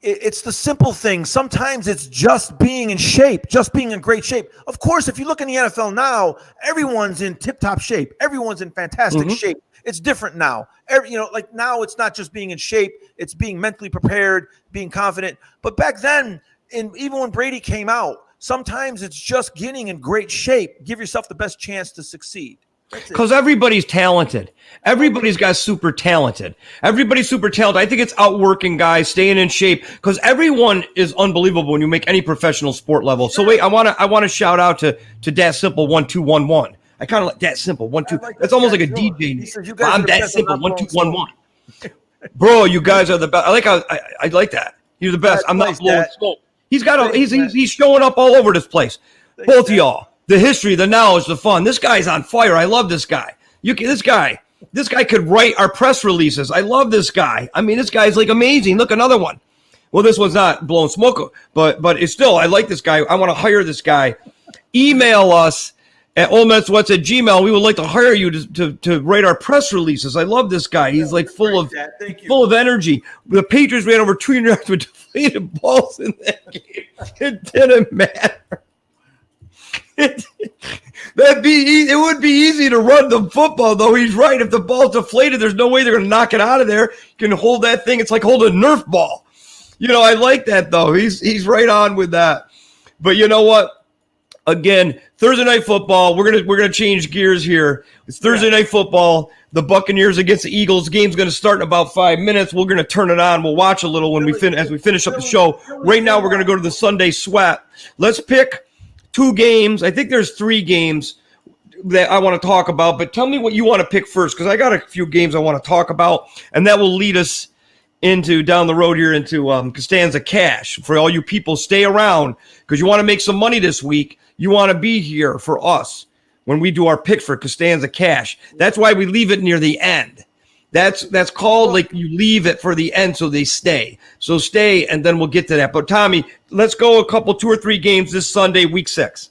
[SPEAKER 2] the simple things. Sometimes it's just being in shape, just being in great shape. Of course, if you look in the NFL now, everyone's in tip-top shape. Everyone's in fantastic shape. It's different now. Like now it's not just being in shape. It's being mentally prepared, being confident. But back then, even when Brady came out, sometimes it's just getting in great shape. Give yourself the best chance to succeed.
[SPEAKER 1] Because everybody's talented. Everybody's got super talented. Everybody's super talented. I think it's outworking guys, staying in shape, because everyone is unbelievable when you make any professional sport level. So wait, I want to shout out to Dat Simple 1211. I kind of like Dat Simple 12. That's almost like a DJ name. I'm Dat Simple 1211. Bro, you guys are the best. I like that. You're the best. I'm not blowing smoke. He's showing up all over this place. Both of y'all. The history, the knowledge, the fun. This guy's on fire. I love this guy. This guy could write our press releases. I love this guy. I mean, this guy's like amazing. Look, another one. Well, this one's not blowing smoke, but it's still, I like this guy. I want to hire this guy. Email us at ometswhat's@gmail. We would like to hire you to write our press releases. I love this guy. He's like full of energy. The Patriots ran over 200 yards with deflated balls in that game. It didn't matter. It would be easy to run the football, though. He's right. If the ball's deflated, there's no way they're going to knock it out of there. You can hold that thing. It's like holding a Nerf ball. I like that, though. He's right on with that. But you know what? Again, Thursday night football. We're gonna change gears here. It's Thursday night football. The Buccaneers against the Eagles. Game's gonna start in about 5 minutes. We're gonna turn it on. We'll watch a little when as we finish up the show. Right now, we're gonna go to the Sunday sweat. Let's pick 2 games. I think there's 3 games that I want to talk about. But tell me what you want to pick first, because I got a few games I want to talk about, and that will lead us down the road here into Costanza Cash. For all you people, stay around because you want to make some money this week. You want to be here for us when we do our picks for Costanza Cash. That's why we leave it near the end. That's called like you leave it for the end so they stay. So stay, and then we'll get to that. But Tommy, let's go a couple 2 or 3 games this Sunday, week 6.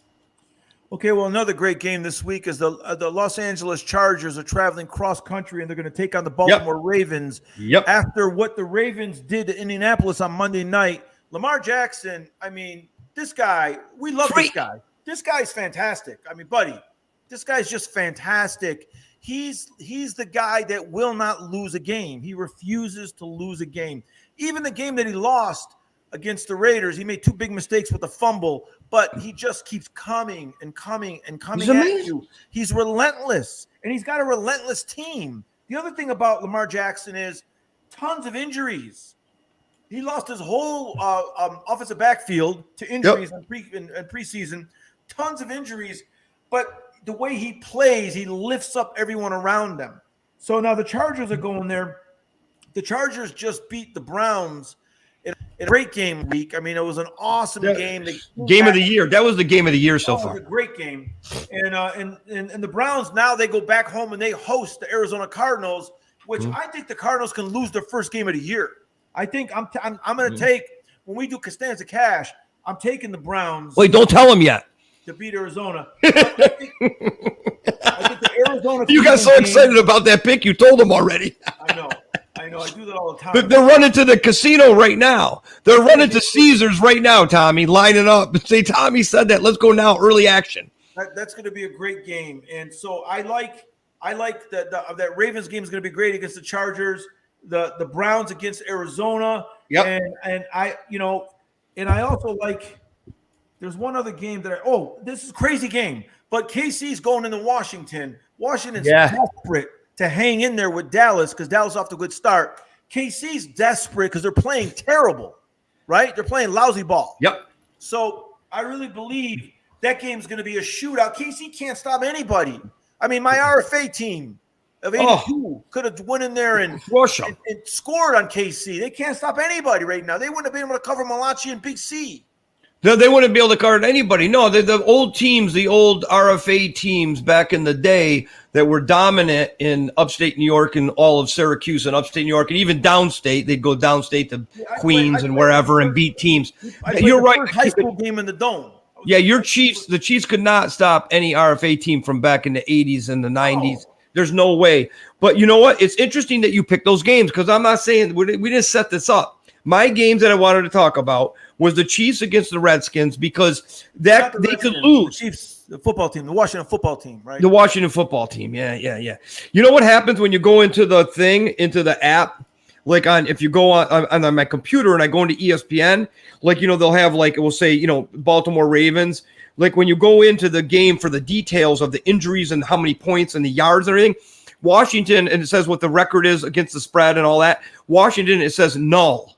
[SPEAKER 2] Okay, well, another great game this week is the Los Angeles Chargers are traveling cross country, and they're going to take on the Baltimore Ravens. After what the Ravens did to Indianapolis on Monday night, Lamar Jackson, I mean, this guy, we love this guy. This guy's fantastic. I mean, buddy, this guy's just fantastic. He's the guy that will not lose a game. He refuses to lose a game. Even the game that he lost against the Raiders, he made 2 big mistakes with a fumble, but he just keeps coming and coming and coming at you. He's relentless, and he's got a relentless team. The other thing about Lamar Jackson is tons of injuries. He lost his whole offensive backfield to injuries in preseason. Tons of injuries, but the way he plays, he lifts up everyone around him. So now the Chargers are going there. The Chargers just beat the Browns in a great game week. I mean, it was an awesome game.
[SPEAKER 1] Game of the year. That was the game of the year so far.
[SPEAKER 2] It was a great game. And the Browns, now they go back home and they host the Arizona Cardinals, which I think the Cardinals can lose their first game of the year. I think I'm going to take, when we do Costanza Cash, I'm taking the Browns.
[SPEAKER 1] Wait, don't tell them yet.
[SPEAKER 2] To beat Arizona. I think the Arizona.
[SPEAKER 1] You got so excited about that pick, you told them already.
[SPEAKER 2] I know. I do that all the time.
[SPEAKER 1] They're running to the casino right now. They're running to Caesars right now, Tommy, lining up. Say, Tommy said that. Let's go now, early action.
[SPEAKER 2] That's going to be a great game. And so I like that Ravens game is going to be great against the Chargers, the Browns against Arizona.
[SPEAKER 1] Yep.
[SPEAKER 2] And I also like. There's one other game this is a crazy game, but KC's going into Washington. Washington's desperate to hang in there with Dallas because Dallas off to a good start. KC's desperate because they're playing terrible, right? They're playing lousy ball.
[SPEAKER 1] Yep.
[SPEAKER 2] So I really believe that game's going to be a shootout. KC can't stop anybody. I mean, my RFA team of 82 could have went in there and scored on KC. They can't stop anybody right now. They wouldn't have been able to cover Malachi and Big C.
[SPEAKER 1] No, they wouldn't be able to guard anybody. No, the old teams, the old RFA teams back in the day that were dominant in upstate New York and all of Syracuse and upstate New York and even downstate. They'd go downstate to Queens and wherever and beat teams. You're right.
[SPEAKER 2] High school game in the Dome.
[SPEAKER 1] Yeah, the Chiefs could not stop any RFA team from back in the 80s and the 90s. There's no way. But you know what? It's interesting that you picked those games because I'm not saying we didn't set this up. My games that I wanted to talk about was the Chiefs against the Redskins because they could lose.
[SPEAKER 2] The Chiefs, the football team, the Washington football team, right?
[SPEAKER 1] The Washington football team. Yeah. You know what happens when you go into the app, like if you go on my computer and I go into ESPN, like, they'll have it will say, Baltimore Ravens. Like when you go into the game for the details of the injuries and how many points and the yards and everything, Washington, and it says what the record is against the spread and all that. Washington, it says null.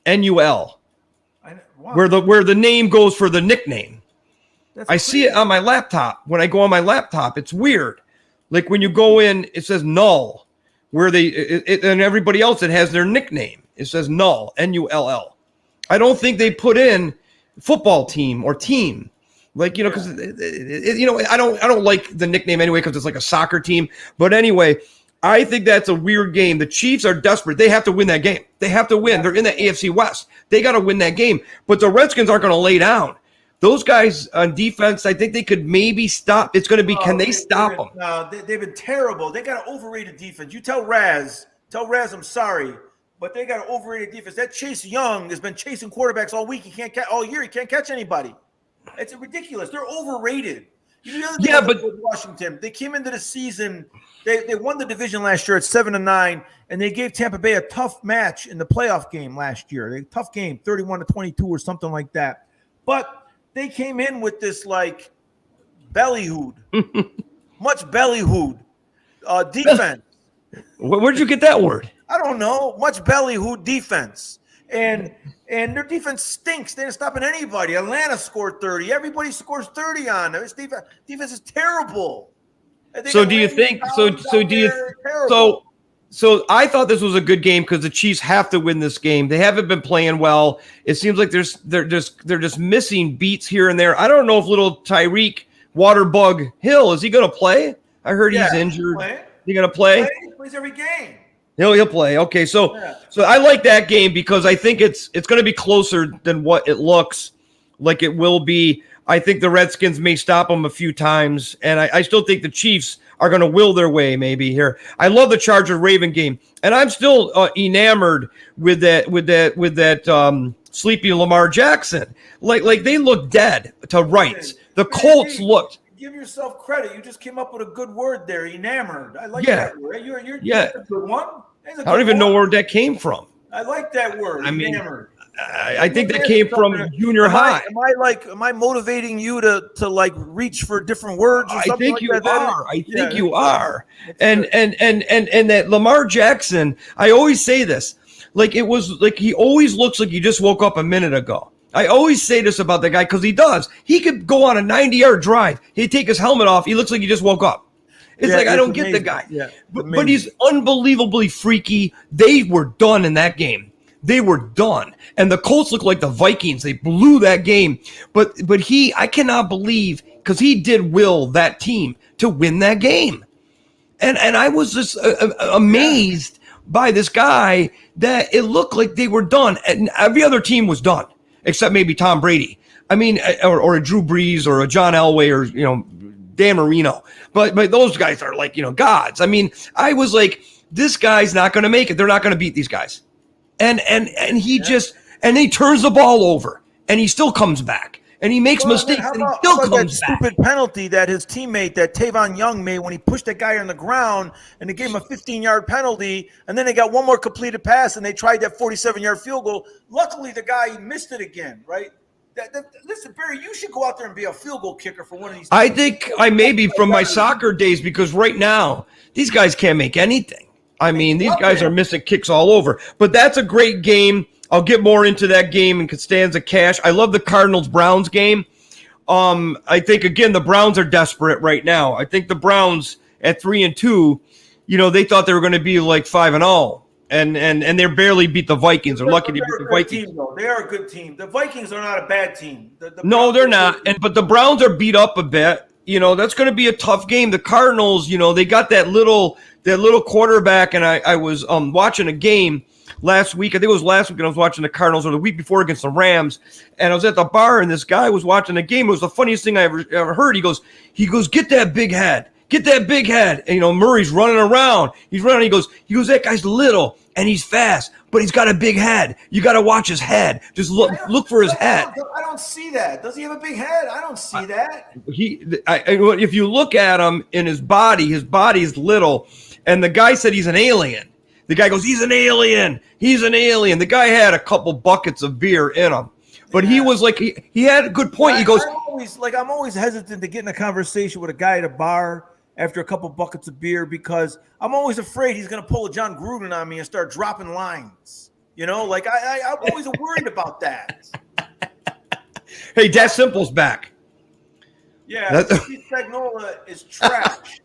[SPEAKER 1] NUL, where the name goes for the nickname. I see it on my laptop. When I go on my laptop, it's weird. Like when you go in, it says null, where and everybody else it has their nickname. It says null, NULL. I don't think they put in football team or team. Like, because I don't like the nickname anyway because it's like a soccer team. But anyway, I think that's a weird game. The Chiefs are desperate. They have to win that game. They have to win. They're in the AFC West. They got to win that game. But the Redskins aren't going to lay down. Those guys on defense, I think they could maybe stop. It's going to be, can they stop them?
[SPEAKER 2] No, they've been terrible. They got an overrated defense. You tell Raz I'm sorry, but they got an overrated defense. That Chase Young has been chasing quarterbacks all week. He can't catch all year. He can't catch anybody. It's ridiculous. They're overrated. But Washington, they came into the season. They won the division last year at 7-9, and they gave Tampa Bay a tough match in the playoff game last year. Tough game, 31-22 or something like that. But they came in with this like bellyhood, much bellyhood defense.
[SPEAKER 1] Where'd you get that word?
[SPEAKER 2] I don't know. Much bellyhood defense. And their defense stinks. They're not stopping anybody. Atlanta scored 30. Everybody scores 30 on them. This defense is terrible.
[SPEAKER 1] So do you think? So I thought this was a good game because the Chiefs have to win this game. They haven't been playing well. It seems like they're just missing beats here and there. I don't know if little Tyreek Waterbug Hill is he going to play? I heard he's injured. He going to play?
[SPEAKER 2] He plays every game.
[SPEAKER 1] He'll play. Okay, so I like that game because I think it's going to be closer than what it looks like it will be. I think the Redskins may stop them a few times, and I still think the Chiefs are going to will their way maybe here. I love the Chargers-Raven game, and I'm still enamored with that sleepy Lamar Jackson. Like they look dead to rights. The Colts looked.
[SPEAKER 2] Give yourself credit. You just came up with a good word there, enamored. I like that word. You're a good one. I don't even
[SPEAKER 1] know where that came from.
[SPEAKER 2] I like that word, enamored.
[SPEAKER 1] I think that came from junior high.
[SPEAKER 2] Am I motivating you to like reach for different words or something?
[SPEAKER 1] I think you are. And that Lamar Jackson, I always say this, like it was like he always looks like he just woke up a minute ago. I always say this about the guy because he does. He could go on a 90-yard drive. He'd take his helmet off. He looks like he just woke up. It's I don't get the guy. Yeah, but he's unbelievably freaky. They were done in that game. They were done. And the Colts look like the Vikings. They blew that game. But I cannot believe, because he did will that team to win that game. And I was just amazed by this guy that it looked like they were done. And every other team was done, except maybe Tom Brady. I mean, or a Drew Brees or a John Elway or, Dan Marino. But those guys are like, gods. I mean, I was like, this guy's not going to make it. They're not going to beat these guys. And he he turns the ball over and he still comes back and he makes mistakes and he still comes back.
[SPEAKER 2] Stupid penalty that his teammate, that Tavon Young, made when he pushed that guy on the ground and they gave him a 15-yard penalty and then they got one more completed pass and they tried that 47-yard field goal. Luckily, the guy missed it again, right? Listen, Barry, you should go out there and be a field goal kicker for one of these teams.
[SPEAKER 1] I think I may be from my soccer days because right now these guys can't make anything. I mean, these guys are missing kicks all over. But that's a great game. I'll get more into that game in Costanza Cash. I love the Cardinals-Browns game. I think, again, the Browns are desperate right now. I think the Browns at 3-2, they thought they were going to be like 5-0. And they barely beat the Vikings. They're lucky to beat the Vikings.
[SPEAKER 2] Team, though. They are a good team. The Vikings are not a bad team.
[SPEAKER 1] No, they're not. But the Browns are beat up a bit. That's going to be a tough game. The Cardinals, they got that little quarterback, and I was watching a game last week. I think it was last week, and I was watching the Cardinals, or the week before against the Rams, and I was at the bar, and this guy was watching the game. It was the funniest thing I ever heard. He goes, get that big head. Get that big head. And, Murray's running around. He's running. He goes, that guy's little, and he's fast, but he's got a big head. You got to watch his head. Just look for his head.
[SPEAKER 2] I don't see that. Does he have a big head? I don't see that.
[SPEAKER 1] If you look at him in his body is little, and the guy said he's an alien. The guy goes, he's an alien. He's an alien. The guy had a couple buckets of beer in him. But he was like, he had a good point. He goes,
[SPEAKER 2] I'm always hesitant to get in a conversation with a guy at a bar after a couple buckets of beer because I'm always afraid he's going to pull a John Gruden on me and start dropping lines. I'm always worried about that.
[SPEAKER 1] Hey, Dat Simple's back.
[SPEAKER 2] Yeah, Steve Spagnuolo is trash.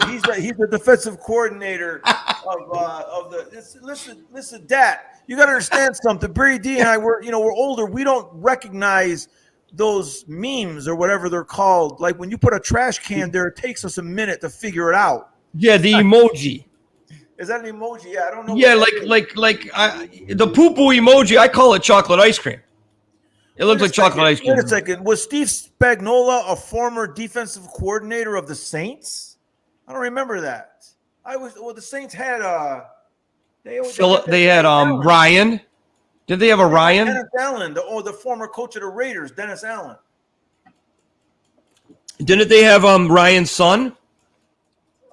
[SPEAKER 2] He's the defensive coordinator of the. Listen, Dat. You got to understand something. Brady and I we're older. We don't recognize those memes or whatever they're called. Like when you put a trash can there, it takes us a minute to figure it out.
[SPEAKER 1] Yeah, the emoji.
[SPEAKER 2] Is that an emoji? Yeah, I don't know.
[SPEAKER 1] Yeah, the poo-poo emoji, I call it chocolate ice cream. It looks like chocolate ice cream.
[SPEAKER 2] Wait a second. Was Steve Spagnuolo a former defensive coordinator of the Saints? I don't remember that. The Saints had
[SPEAKER 1] they had Ryan. Did they have a Ryan?
[SPEAKER 2] Dennis Allen, the former coach of the Raiders, Dennis Allen.
[SPEAKER 1] Didn't they have Ryan's son?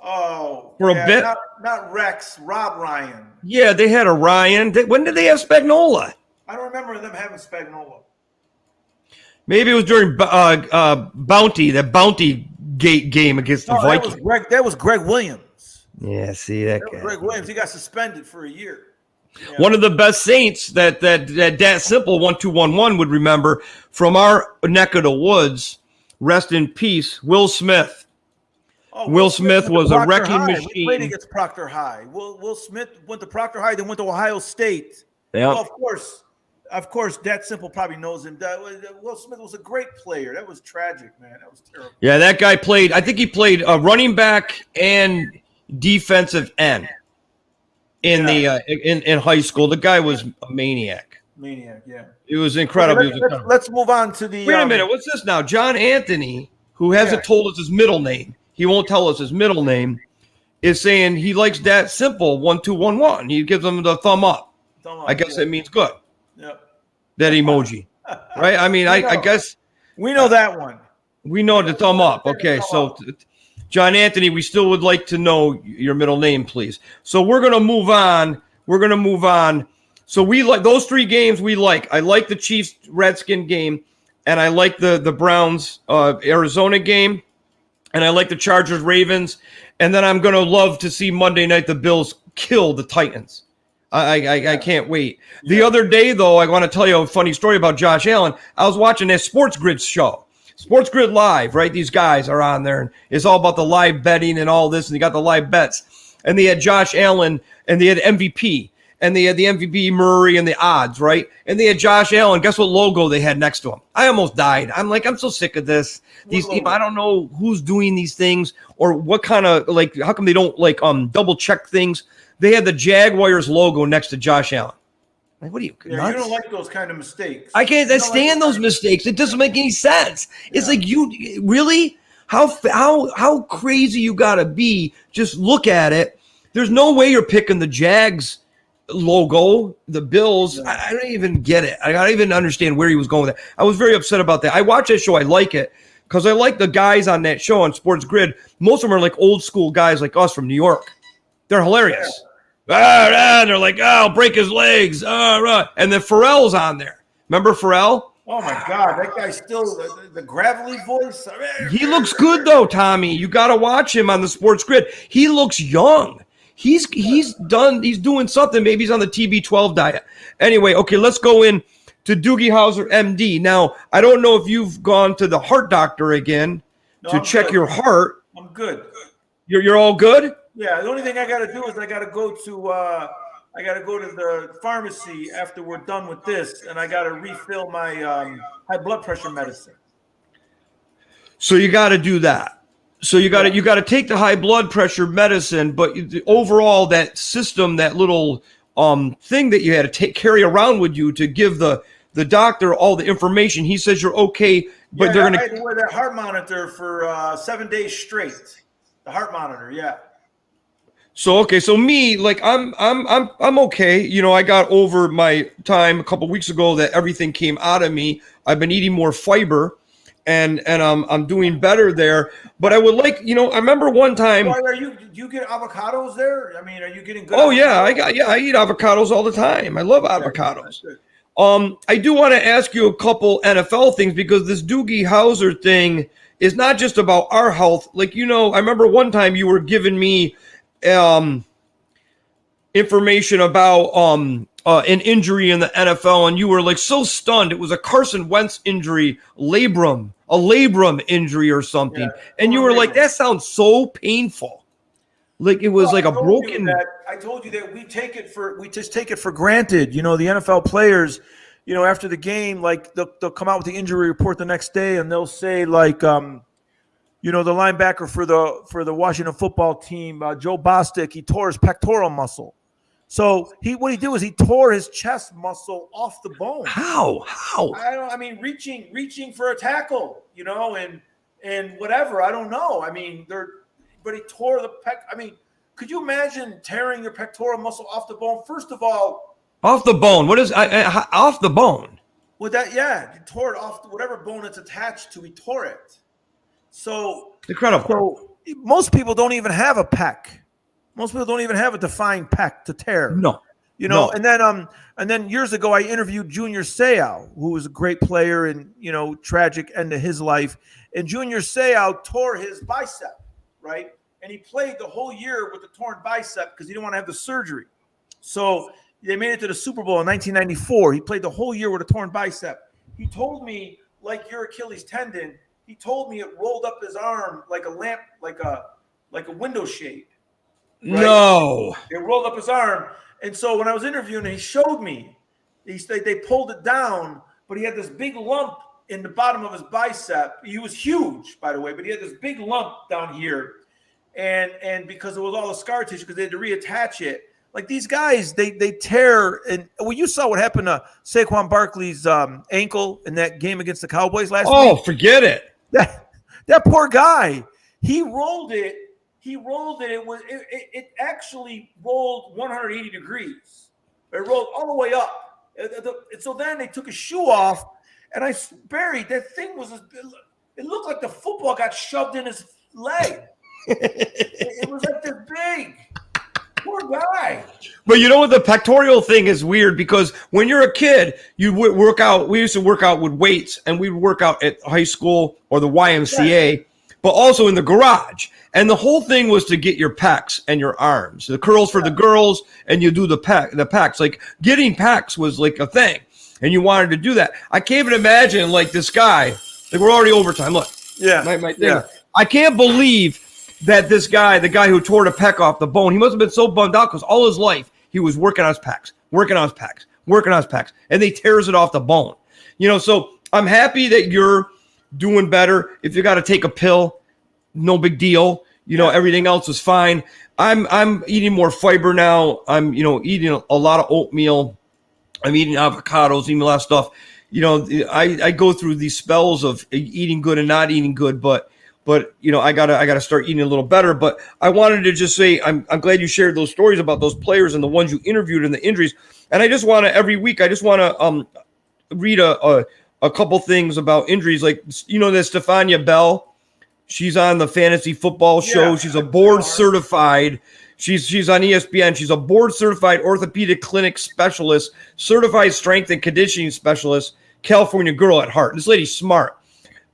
[SPEAKER 2] Oh,
[SPEAKER 1] for a bit.
[SPEAKER 2] Not Rex, Rob Ryan.
[SPEAKER 1] Yeah, they had a Ryan. When did they have Spagnuolo?
[SPEAKER 2] I don't remember them having Spagnuolo.
[SPEAKER 1] Maybe it was during Bounty, that Bounty Gate game against the Vikings.
[SPEAKER 2] That was Greg Williams.
[SPEAKER 1] Yeah, see that guy.
[SPEAKER 2] Greg Williams. He got suspended for a year. Yeah.
[SPEAKER 1] One of the best Saints that simple 1211 would remember from our neck of the woods. Rest in peace, Will Smith.
[SPEAKER 2] Oh,
[SPEAKER 1] Will Smith was a wrecking machine.
[SPEAKER 2] We played against Proctor High. Will Smith went to Proctor High, then went to Ohio State.
[SPEAKER 1] Yeah.
[SPEAKER 2] Well, of course, that simple probably knows him. Will Smith was a great player. That was tragic, man. That was terrible.
[SPEAKER 1] Yeah, that guy played. I think he played running back and defensive end in high school. The guy was a maniac.
[SPEAKER 2] Yeah.
[SPEAKER 1] It was incredible.
[SPEAKER 2] Let's move on to the.
[SPEAKER 1] Wait a minute. What's this now? John Anthony, who hasn't told us his middle name. He won't tell us his middle name. Is saying he likes that simple 1211. He gives him the thumb up. I guess that means good.
[SPEAKER 2] Yep.
[SPEAKER 1] That emoji, right? I mean, I guess
[SPEAKER 2] we know that one. We
[SPEAKER 1] know the thumb up. Okay, so John Anthony, we still would like to know your middle name, please. So we're gonna move on. So we like those three games. I like the Chiefs Redskin game, and I like the Browns Arizona game. And I like the Chargers, Ravens, and then I'm going to love to see Monday night the Bills kill the Titans. I can't wait. Yeah. The other day, though, I want to tell you a funny story about Josh Allen. I was watching that Sports Grid show, Sports Grid Live, right? These guys are on there, and it's all about the live betting and all this, and they got the live bets. And they had Josh Allen, and they had MVP, and they had the MVP Murray and the odds, right? And they had Josh Allen. Guess what logo they had next to him? I almost died. I'm so sick of this. I don't know who's doing these things or what kind of how come they don't double check things. They had the Jaguars logo next to Josh Allen. Like, what are you?
[SPEAKER 2] Yeah, you don't like those kind of mistakes.
[SPEAKER 1] I can't stand those mistakes. It doesn't make any sense. It's like you really how crazy you gotta be. Just look at it. There's no way you're picking the Jags logo, the Bills. I don't even get it. I don't even understand where he was going with that. I was very upset about that. I watch that show. I like it because I like the guys on that show on Sports Grid. Most of them are like old school guys like us from New York. They're hilarious. And they're like, I'll break his legs. And then Pharrell's on there. Remember Pharrell?
[SPEAKER 2] Oh, my God. That guy's still the gravelly voice.
[SPEAKER 1] He looks good, though, Tommy. You got to watch him on the Sports Grid. He looks young. He's doing something. Maybe he's on the TB12 diet. Anyway, okay, let's go in to Doogie Howser, MD. Now, I don't know if you've gone to the heart doctor again to check your heart.
[SPEAKER 2] I'm good.
[SPEAKER 1] You're all good?
[SPEAKER 2] Yeah, the only thing I got to do is I got to go to the pharmacy after we're done with this, and I got to refill my high blood pressure medicine.
[SPEAKER 1] So you got to do that. So you got to take the high blood pressure medicine, but overall that system, that little thing that you had to carry around with you to give the doctor all the information. He says you're okay, but they're going to.
[SPEAKER 2] I had to wear that heart monitor for 7 days straight. The heart monitor, yeah.
[SPEAKER 1] So me, I'm okay. You know, I got over my time a couple weeks ago that everything came out of me. I've been eating more fiber. And I'm doing better there, but I would like, I remember one time.
[SPEAKER 2] Do you get avocados there? I mean, are you getting good?
[SPEAKER 1] Oh yeah, I eat avocados all the time. I love avocados. I do want to ask you a couple NFL things because this Doogie Howser thing is not just about our health. I remember one time you were giving me information about an injury in the NFL, and you were so stunned. It was a Carson Wentz injury, a labrum injury or something, and you were like, "That sounds so painful." It was like a broken.
[SPEAKER 2] I told you that we just take it for granted. The NFL players, after the game, like they'll come out with the injury report the next day, and they'll say like, the linebacker for the Washington football team, Joe Bostic, he tore his pectoral muscle. So what he did was he tore his chest muscle off the bone.
[SPEAKER 1] How?
[SPEAKER 2] Reaching for a tackle, and whatever. I don't know. But he tore the pec. Could you imagine tearing your pectoral muscle off the bone? First of all,
[SPEAKER 1] off the bone. What is off the bone?
[SPEAKER 2] Well, he tore it off whatever bone it's attached to. He tore it. So
[SPEAKER 1] incredible.
[SPEAKER 2] So most people don't even have a pec. Most people don't even have a defined pec to tear.
[SPEAKER 1] No.
[SPEAKER 2] And then years ago I interviewed Junior Seau, who was a great player and tragic end to his life. And Junior Seau tore his bicep, right? And he played the whole year with the torn bicep because he didn't want to have the surgery. So they made it to the Super Bowl in 1994. He played the whole year with a torn bicep. He told me, like your Achilles tendon, he told me it rolled up his arm like a lamp, like a window shade. Right?
[SPEAKER 1] No.
[SPEAKER 2] It rolled up his arm. And so when I was interviewing him, he showed me. They pulled it down, but he had this big lump in the bottom of his bicep. He was huge, by the way, but he had this big lump down here. And because it was all the scar tissue, because they had to reattach it. Like these guys, they tear. And well, you saw what happened to Saquon Barkley's ankle in that game against the Cowboys last week.
[SPEAKER 1] Oh, forget it.
[SPEAKER 2] That poor guy. He rolled it. It actually rolled 180 degrees. It rolled all the way up. And so then they took his shoe off, and Barry, that thing it looked like the football got shoved in his leg. It was like this big. Poor guy.
[SPEAKER 1] But you know what? The pectoral thing is weird because when you're a kid, you would work out. We used to work out with weights, and we would work out at high school or the YMCA, but also in the garage. And the whole thing was to get your pecs and your arms. The curls for the girls, and you do the pecs. Like getting pecs was like a thing, and you wanted to do that. I can't even imagine like this guy. Like we're already overtime. Look, my thing. Yeah. I can't believe that this guy, the guy who tore the pec off the bone, he must have been so bummed out because all his life he was working on his pecs, and they tears it off the bone. So I'm happy that you're doing better. If you got to take a pill, no big deal. Everything else is fine. I'm eating more fiber now. I'm eating a lot of oatmeal. I'm eating avocados, eating a lot of stuff. I go through these spells of eating good and not eating good, but I gotta start eating a little better. But I wanted to just say I'm glad you shared those stories about those players and the ones you interviewed and the injuries. And I just want to every week read a couple things about injuries. Like that Stefania Bell, she's on the fantasy football show. She's a board certified. She's on ESPN. She's a board certified orthopedic clinic specialist, certified strength and conditioning specialist, California girl at heart. This lady's smart.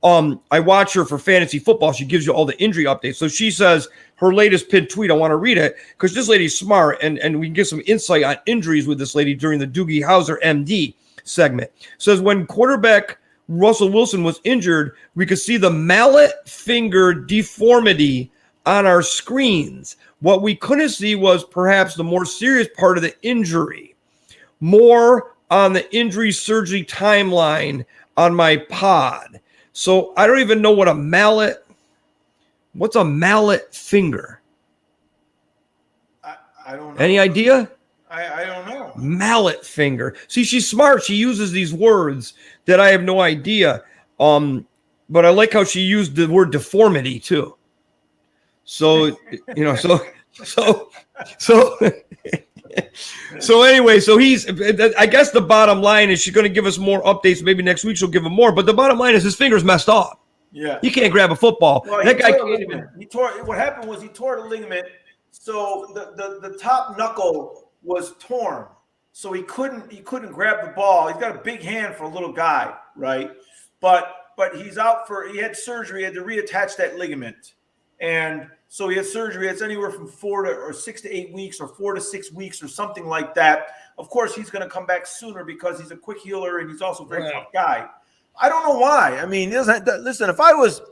[SPEAKER 1] I watch her for fantasy football. She gives you all the injury updates. So she says her latest pinned tweet, I want to read it because this lady's smart and we can get some insight on injuries with this lady during the Doogie Howser MD segment. Says when quarterback Russell Wilson was injured, we could see the mallet finger deformity on our screens. What we couldn't see was perhaps the more serious part of the injury. More on the injury surgery timeline on my pod. So I don't even know what what's a mallet finger?
[SPEAKER 2] I don't know.
[SPEAKER 1] Any idea?
[SPEAKER 2] I don't know.
[SPEAKER 1] Mallet finger. See, she's smart. She uses these words that I have no idea. But I like how she used the word deformity too. So, so anyway, so I guess the bottom line is she's going to give us more updates. Maybe next week she'll give him more. But the bottom line is his finger's messed up.
[SPEAKER 2] Yeah.
[SPEAKER 1] He can't grab a football.
[SPEAKER 2] Well,
[SPEAKER 1] that guy can't even.
[SPEAKER 2] What happened was he tore the ligament. So the top knuckle was torn. So he couldn't grab the ball. He's got a big hand for a little guy, right? But he's out he had surgery. He had to reattach that ligament. And so he had surgery. It's anywhere from 6 to 8 weeks or 4 to 6 weeks or something like that. Of course, he's going to come back sooner because he's a quick healer and he's also a very tough guy. I don't know why. I mean, listen, if I was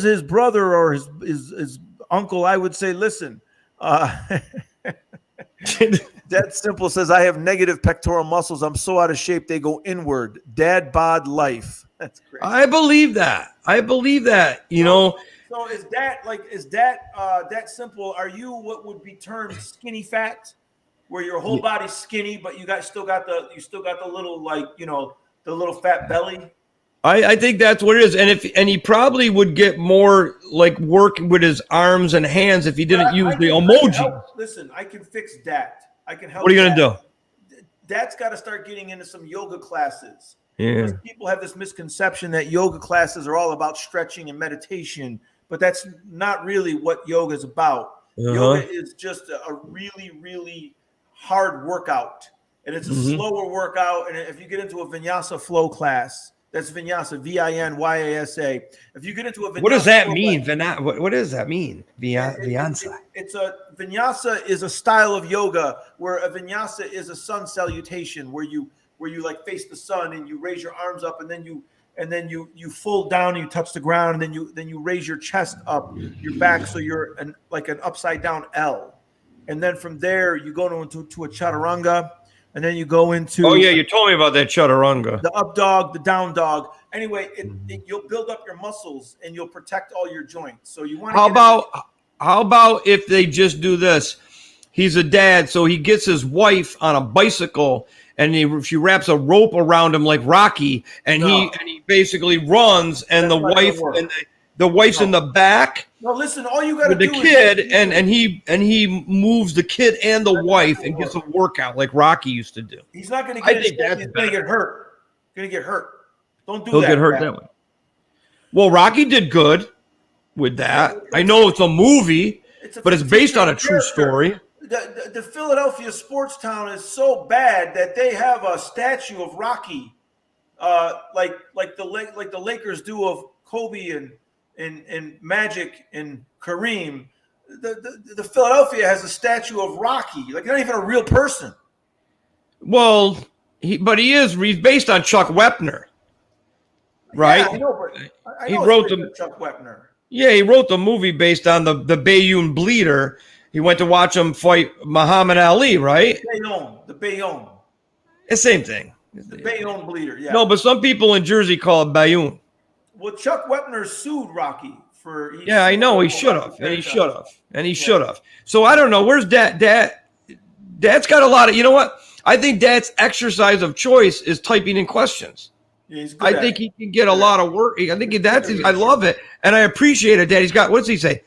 [SPEAKER 2] his brother or his uncle, I would say, listen, Dad Simple says, I have negative pectoral muscles. I'm so out of shape, they go inward. Dad bod life. That's great.
[SPEAKER 1] I believe that. You know.
[SPEAKER 2] So is that Simple? Are you what would be termed skinny fat, where your whole body's skinny, but you still got the little, like, you know, the little fat belly?
[SPEAKER 1] I think that's what it is, and he probably would get more like work with his arms and hands if he didn't use the emoji.
[SPEAKER 2] Listen, I can fix that. I can help.
[SPEAKER 1] What are you gonna do?
[SPEAKER 2] Dad's got to start getting into some yoga classes.
[SPEAKER 1] Yeah.
[SPEAKER 2] People have this misconception that yoga classes are all about stretching and meditation, but that's not really what yoga is about. Yoga is just a really, really hard workout, and it's a slower workout. And if you get into a vinyasa flow class, that's vinyasa, Vinyasa. If you get into a vinyasa,
[SPEAKER 1] what does that mean? What does that mean? Vinyasa.
[SPEAKER 2] It's a vinyasa is a style of yoga where a vinyasa is a sun salutation, where you like face the sun and you raise your arms up, and then you fold down and you touch the ground, and then you raise your chest up, your back, so you're like an upside down L, and then from there you go into a chaturanga. And then you go into...
[SPEAKER 1] Oh, yeah, you told me about that chaturanga.
[SPEAKER 2] The up dog, the down dog. Anyway, you'll build up your muscles and you'll protect all your joints. So you want to...
[SPEAKER 1] How about if they just do this? He's a dad, so he gets his wife on a bicycle, and she wraps a rope around him like Rocky, and he basically runs, and the wife's in the back.
[SPEAKER 2] No, listen, all you got to do
[SPEAKER 1] is the kid, and he moves the kid and the wife and gets a workout like Rocky used to do.
[SPEAKER 2] He's not going to get. He's going to get hurt. Going to get hurt. Don't do that.
[SPEAKER 1] He'll get hurt that way. Well, Rocky did good with that. I know it's a movie, but it's based on a true story.
[SPEAKER 2] The Philadelphia sports town is so bad that they have a statue of Rocky, like the Lakers do of Kobe and Magic and Kareem. The Philadelphia has a statue of Rocky, like not even a real person.
[SPEAKER 1] Well, he's based on Chuck Wepner, right?
[SPEAKER 2] Yeah, I know, but
[SPEAKER 1] he wrote
[SPEAKER 2] Chuck Wepner.
[SPEAKER 1] Yeah, he wrote the movie based on the Bayonne Bleeder. He went to watch him fight Muhammad Ali, right?
[SPEAKER 2] The Bayonne.
[SPEAKER 1] It's the same thing.
[SPEAKER 2] The Bayonne Bleeder, yeah.
[SPEAKER 1] No, but some people in Jersey call it Bayonne.
[SPEAKER 2] Well, Chuck Wepner sued Rocky for...
[SPEAKER 1] Yeah, I know. He should have. And he should have. So I don't know. Where's Dad? Dad's got a lot of... You know what? I think Dad's exercise of choice is typing in questions.
[SPEAKER 2] Yeah, he's good.
[SPEAKER 1] I think he can get a lot of work. I think I love it. And I appreciate it, Dad. He's got... What does he say?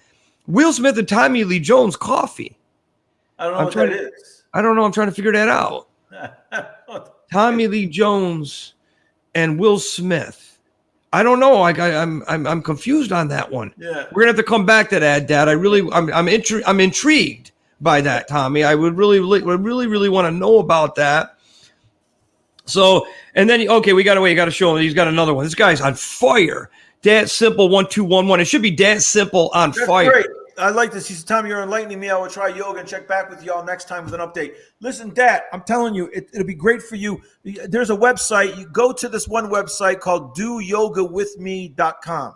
[SPEAKER 1] Will Smith and Tommy Lee Jones coffee.
[SPEAKER 2] I don't know what that is.
[SPEAKER 1] I don't know. I'm trying to figure that out. Tommy Lee Jones and Will Smith. I don't know. I'm confused on that one.
[SPEAKER 2] Yeah,
[SPEAKER 1] we're gonna have to come back to that, Dad. I'm intrigued by that, Tommy. I would really want to know about that. So, and then we got to wait. You got to show him. He's got another one. This guy's on fire. Dad Simple 1211. It should be Dad Simple on fire.
[SPEAKER 2] Great. I like this. He said, Tom, you're enlightening me. I will try yoga and check back with y'all next time with an update. Listen, Dad, I'm telling you, it'll be great for you. There's a website. You go to this one website called doyogawithme.com.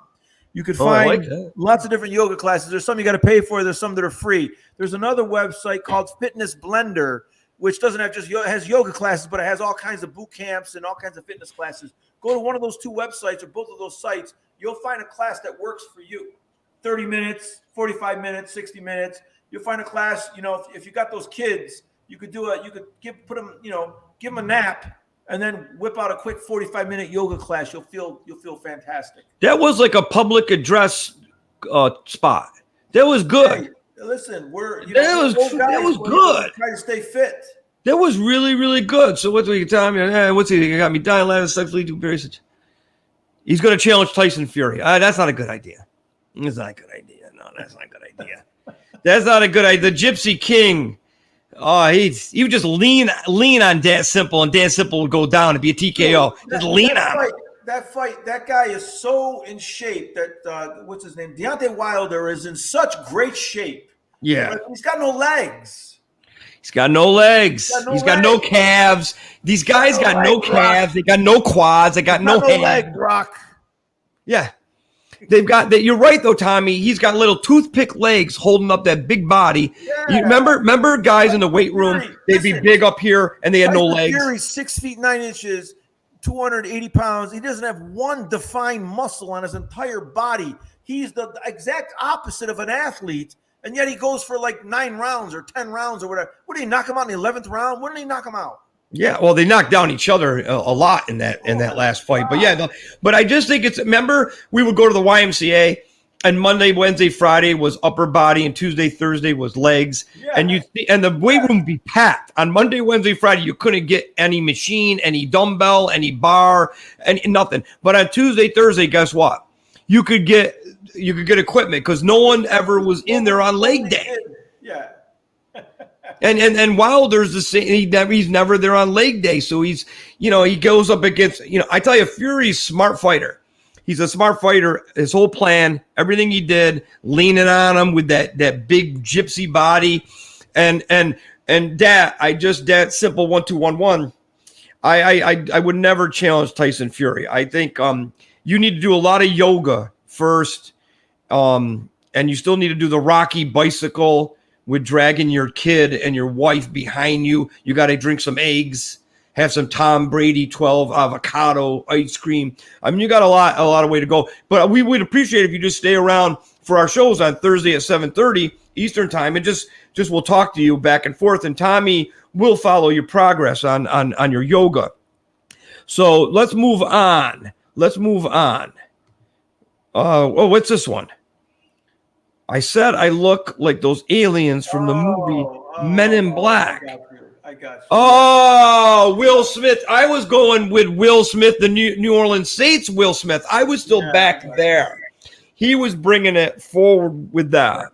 [SPEAKER 2] You can find lots of different yoga classes. There's some you got to pay for. There's some that are free. There's another website called Fitness Blender, which doesn't have just has yoga classes, but it has all kinds of boot camps and all kinds of fitness classes. Go to one of those two websites or both of those sites. You'll find a class that works for you. 30 minutes, 45 minutes, 60 minutes. You'll find a class, if you got those kids, you could give them a nap and then whip out a quick 45-minute yoga class. You'll feel fantastic.
[SPEAKER 1] That was like a public address spot. That was good.
[SPEAKER 2] Hey, listen,
[SPEAKER 1] that was good.
[SPEAKER 2] Try to stay fit.
[SPEAKER 1] That was really, really good. So what do you tell me? What's he got me dying laughing sexually too very such. He's going to challenge Tyson Fury. That's not a good idea. That's not a good idea. No, that's not a good idea. That's not a good idea. The Gypsy King. Oh, he would just lean on Dad Simple, and Dad Simple would go down and be a TKO. Just lean on him.
[SPEAKER 2] That guy is so in shape that what's his name? Deontay Wilder is in such great shape.
[SPEAKER 1] Yeah.
[SPEAKER 2] He's got no legs.
[SPEAKER 1] He's got no legs. He's got no calves. These guys got no calves. They got no quads. They got no
[SPEAKER 2] leg, Brock.
[SPEAKER 1] Yeah. They've got that. You're right though, Tommy. He's got little toothpick legs holding up that big body.
[SPEAKER 2] Yeah.
[SPEAKER 1] You remember guys in the weight room? They'd be big up here and they had no legs.
[SPEAKER 2] Fury's 6 feet 9 inches, 280 pounds. He doesn't have one defined muscle on his entire body. He's the exact opposite of an athlete, and yet he goes for like 9 rounds or 10 rounds or whatever. What did he knock him out in the 11th round? When did he knock him out?
[SPEAKER 1] Yeah, well, they knocked down each other a lot in that last fight. But yeah, but I just think remember we would go to the YMCA, and Monday, Wednesday, Friday was upper body, and Tuesday, Thursday was legs, and the weight room would be packed. On Monday, Wednesday, Friday, you couldn't get any machine, any dumbbell, any bar, any nothing. But on Tuesday, Thursday, guess what? You could get equipment because no one ever was in there on leg day.
[SPEAKER 2] Yeah.
[SPEAKER 1] And Wilder's the same. He's never there on leg day, so he goes up against. I tell you, Fury's a smart fighter. He's a smart fighter. His whole plan, everything he did, leaning on him with that big gypsy body, and that simple 1-2-1-1. I would never challenge Tyson Fury. I think you need to do a lot of yoga first, and you still need to do the Rocky bicycle with dragging your kid and your wife behind you. You got to drink some eggs, have some Tom Brady 12 avocado ice cream. I mean, you got a lot of way to go. But we would appreciate if you just stay around for our shows on Thursday at 7:30 Eastern time, and just we'll talk to you back and forth. And Tommy will follow your progress on your yoga. So let's move on. What's this one? I said I look like those aliens from the movie Men in Black.
[SPEAKER 2] I got you.
[SPEAKER 1] Oh, Will Smith. I was going with Will Smith, the New Orleans Saints Will Smith. I was still back there. He was bringing it forward with that.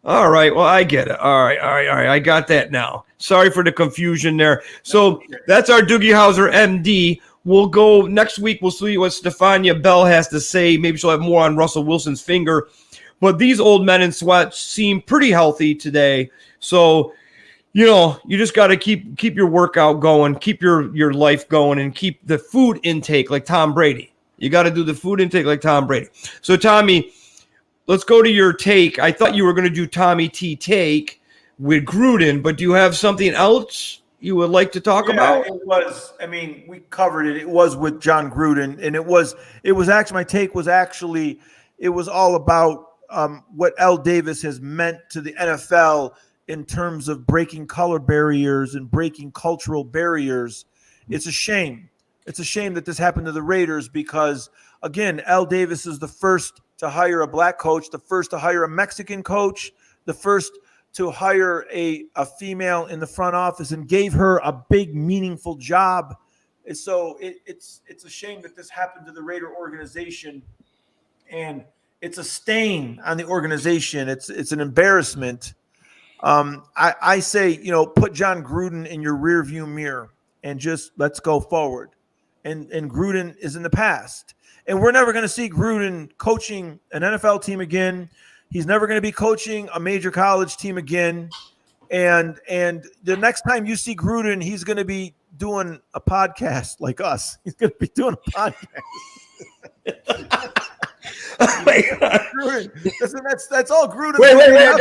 [SPEAKER 1] All right. Well, I get it. All right. I got that now. Sorry for the confusion there. So that's our Doogie Howser, MD. We'll go next week. We'll see what Stefania Bell has to say. Maybe she'll have more on Russell Wilson's finger. But these old men in sweats seem pretty healthy today. So, you just got to keep your workout going, keep your life going, and keep the food intake like Tom Brady. You got to do the food intake like Tom Brady. So, Tommy, let's go to your take. I thought you were going to do Tommy T take with Gruden, but do you have something else you would like to talk about?
[SPEAKER 2] It was, we covered it. It was with John Gruden, and it was actually, my take was actually, it was all about what L. Davis has meant to the NFL in terms of breaking color barriers and breaking cultural barriers. It's a shame. It's a shame that this happened to the Raiders because, again, L. Davis is the first to hire a black coach, the first to hire a Mexican coach, the first to hire a female in the front office and gave her a big, meaningful job. And so it's a shame that this happened to the Raider organization, and it's a stain on the organization. It's an embarrassment. I say, put John Gruden in your rearview mirror and just let's go forward. And Gruden is in the past. And we're never going to see Gruden coaching an NFL team again. He's never going to be coaching a major college team again. And the next time you see Gruden, he's going to be doing a podcast like us. He's going to be doing a podcast. That's all Gruden.
[SPEAKER 1] Wait! I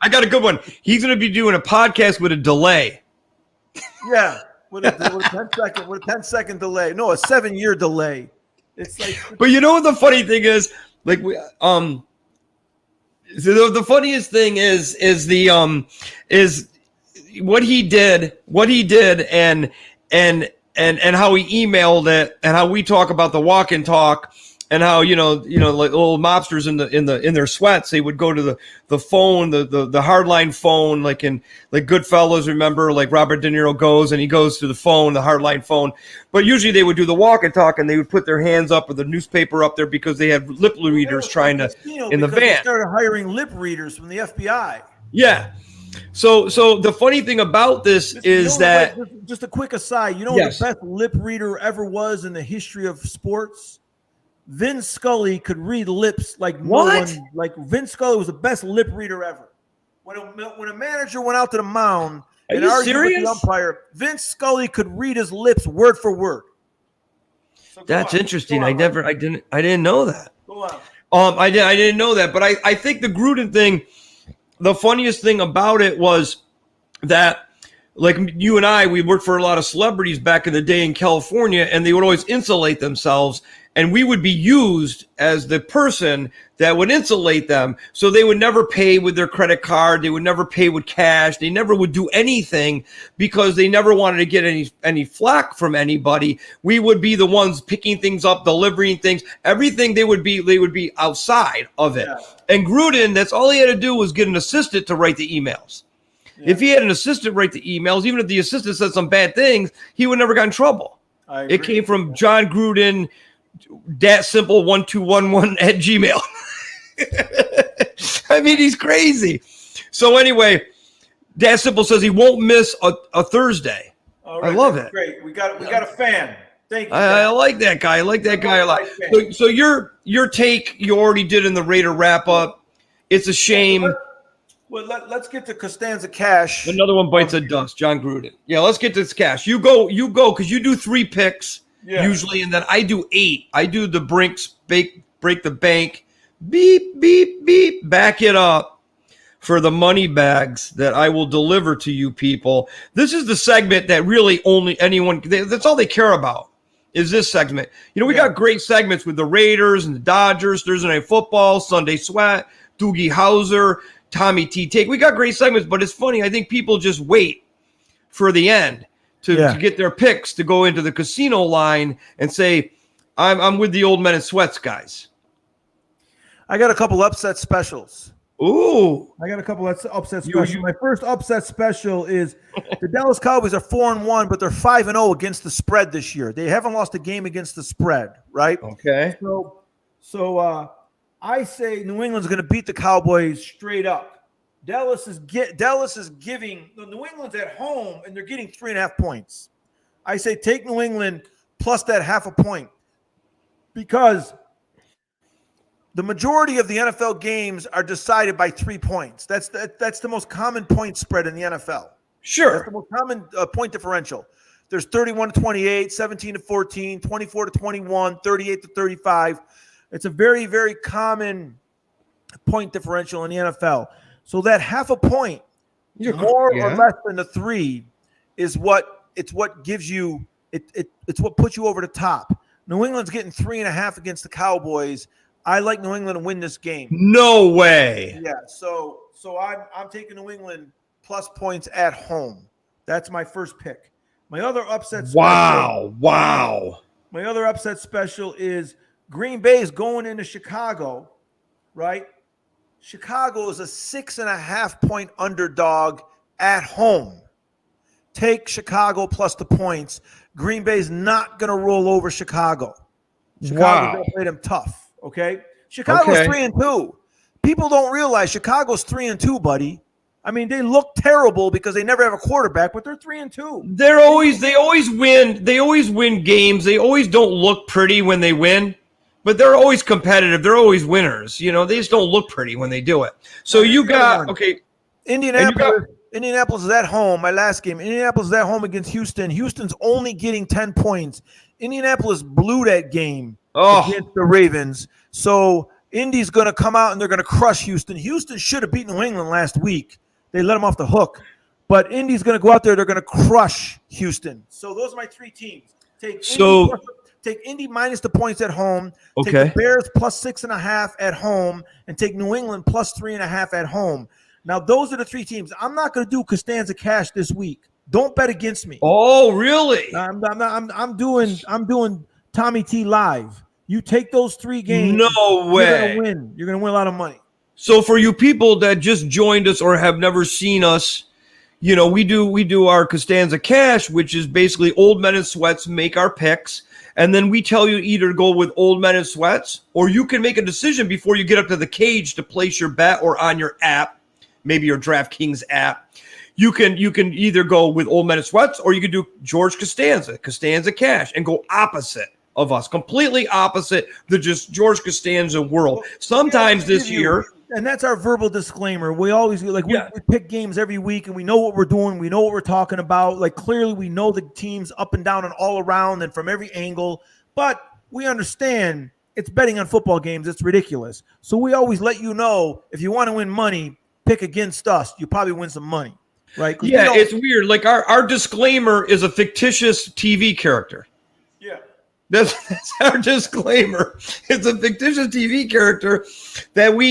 [SPEAKER 1] got a good one. He's going to be doing a podcast with a delay.
[SPEAKER 2] Yeah, with a 10-second delay. No, a 7-year delay. It's like.
[SPEAKER 1] But you know what the funny thing is? Like so the funniest thing is what he did and how he emailed it and how we talk about the walk and talk. And how like little mobsters in their sweats, they would go to the phone, the hardline phone, like in Goodfellas. Remember, like Robert De Niro goes and he goes to the phone, the hardline phone. But usually they would do the walk and talk, and they would put their hands up or the newspaper up there because they had lip readers trying to in the van.
[SPEAKER 2] They started hiring lip readers from the FBI.
[SPEAKER 1] Yeah. So the funny thing about this is that
[SPEAKER 2] just a quick aside. The best lip reader ever was in the history of sports. Vin Scully could read lips like no one. Like Vin Scully was the best lip reader ever. When a manager went out to the mound and argued with the umpire, Vin Scully could read his lips word for word.
[SPEAKER 1] So that's interesting. I didn't know that.
[SPEAKER 2] Go
[SPEAKER 1] I didn't know that, but I think the Gruden thing, the funniest thing about it was that, like you and I, we worked for a lot of celebrities back in the day in California, and they would always insulate themselves, and we would be used as the person that would insulate them. So they would never pay with their credit card. They would never pay with cash. They never would do anything because they never wanted to get any flack from anybody. We would be the ones picking things up, delivering things, everything. They would be outside of it. Yeah. And Gruden, that's all he had to do was get an assistant to write the emails. Yeah. If he had an assistant write the emails, even if the assistant said some bad things, he would never got in trouble. It came from John Gruden, datsimple1211 at Gmail. I mean, he's crazy. So anyway, Dat Simple says he won't miss a Thursday. Right, I love it.
[SPEAKER 2] Great. We got a fan. Thank you.
[SPEAKER 1] I like that guy. I like that guy a lot. So your take you already did in the Raider wrap up. It's a shame.
[SPEAKER 2] Well, let's get to Costanza Cash.
[SPEAKER 1] Another one bites the dust. John Gruden. Yeah, let's get this cash. You go, because you do 3 picks usually, and then I do 8. I do the Brinks break the bank, beep beep beep, back it up for the money bags that I will deliver to you people. This is the segment that really only anyone. That's all they care about is this segment. You know, we got great segments with the Raiders and the Dodgers, Thursday Night Football, Sunday Sweat, Doogie Howser, Tommy T. Take. We got great segments, but it's funny. I think people just wait for the end to get their picks to go into the casino line and say, I'm with the old men in sweats, guys.
[SPEAKER 2] I got a couple upset specials.
[SPEAKER 1] Ooh.
[SPEAKER 2] I got a couple upset specials. My first upset special is the Dallas Cowboys are 4-1, but they're 5-0 against the spread this year. They haven't lost a game against the spread, right?
[SPEAKER 1] Okay.
[SPEAKER 2] So I say New England's going to beat the Cowboys straight up. Dallas is giving New England's at home, and they're getting 3.5 points. I say take New England plus that 0.5 point because the majority of the NFL games are decided by 3 points. That's the most common point spread in the NFL.
[SPEAKER 1] Sure.
[SPEAKER 2] That's the most common point differential. There's 31-28, 17-14, 24-21, 38-35. It's a very, very common point differential in the NFL. So that 0.5 point, more or less than the 3, is what gives you it's what puts you over the top. New England's getting 3.5 against the Cowboys. I like New England to win this game.
[SPEAKER 1] No way.
[SPEAKER 2] Yeah, so I'm taking New England plus points at home. That's my first pick. My other upset special.
[SPEAKER 1] Wow.
[SPEAKER 2] My other upset special is Green Bay is going into Chicago, right? Chicago is a 6.5 point underdog at home. Take Chicago plus the points. Green Bay's not going to roll over Chicago. Chicago's going to play them tough, okay? Chicago's 3-2. People don't realize Chicago's 3-2, buddy. I mean, they look terrible because they never have a quarterback, but they're 3-2.
[SPEAKER 1] They always win. They always win games. They always don't look pretty when they win. But they're always competitive. They're always winners. You know, they just don't look pretty when they do it. So you got,
[SPEAKER 2] Indianapolis is at home. My last game. Indianapolis is at home against Houston. Houston's only getting 10 points. Indianapolis blew that game against the Ravens. So Indy's going to come out and they're going to crush Houston. Houston should have beaten New England last week. They let them off the hook. But Indy's going to go out there. They're going to crush Houston. So those are my 3 teams. Take Indy minus the points at home. Take the Bears plus 6.5 at home, and take New England plus 3.5 at home. Now, those are the 3 teams. I'm not going to do Costanza Cash this week. Don't bet against me.
[SPEAKER 1] Oh, really?
[SPEAKER 2] I'm doing Tommy T live. You take those 3 games.
[SPEAKER 1] No way.
[SPEAKER 2] You're gonna win. You're gonna win a lot of money.
[SPEAKER 1] So for you people that just joined us or have never seen us, you know, we do our Costanza Cash, which is basically old men in sweats make our picks. And then we tell you either go with old men in sweats, or you can make a decision before you get up to the cage to place your bet, or on your app, maybe your DraftKings app. You can either go with old men in sweats, or you can do George Costanza Cash, and go opposite of us, completely opposite the just George Costanza world. Sometimes this year.
[SPEAKER 2] And that's our verbal disclaimer. We always we pick games every week, and we know what we're doing. We know what we're talking about. Like, clearly we know the teams up and down and all around and from every angle. But we understand it's betting on football games. It's ridiculous. So we always let you know, if you want to win money, pick against us. You probably win some money, right?
[SPEAKER 1] Yeah, it's weird. Like our disclaimer is a fictitious TV character.
[SPEAKER 2] Yeah.
[SPEAKER 1] That's our disclaimer. It's a fictitious TV character that we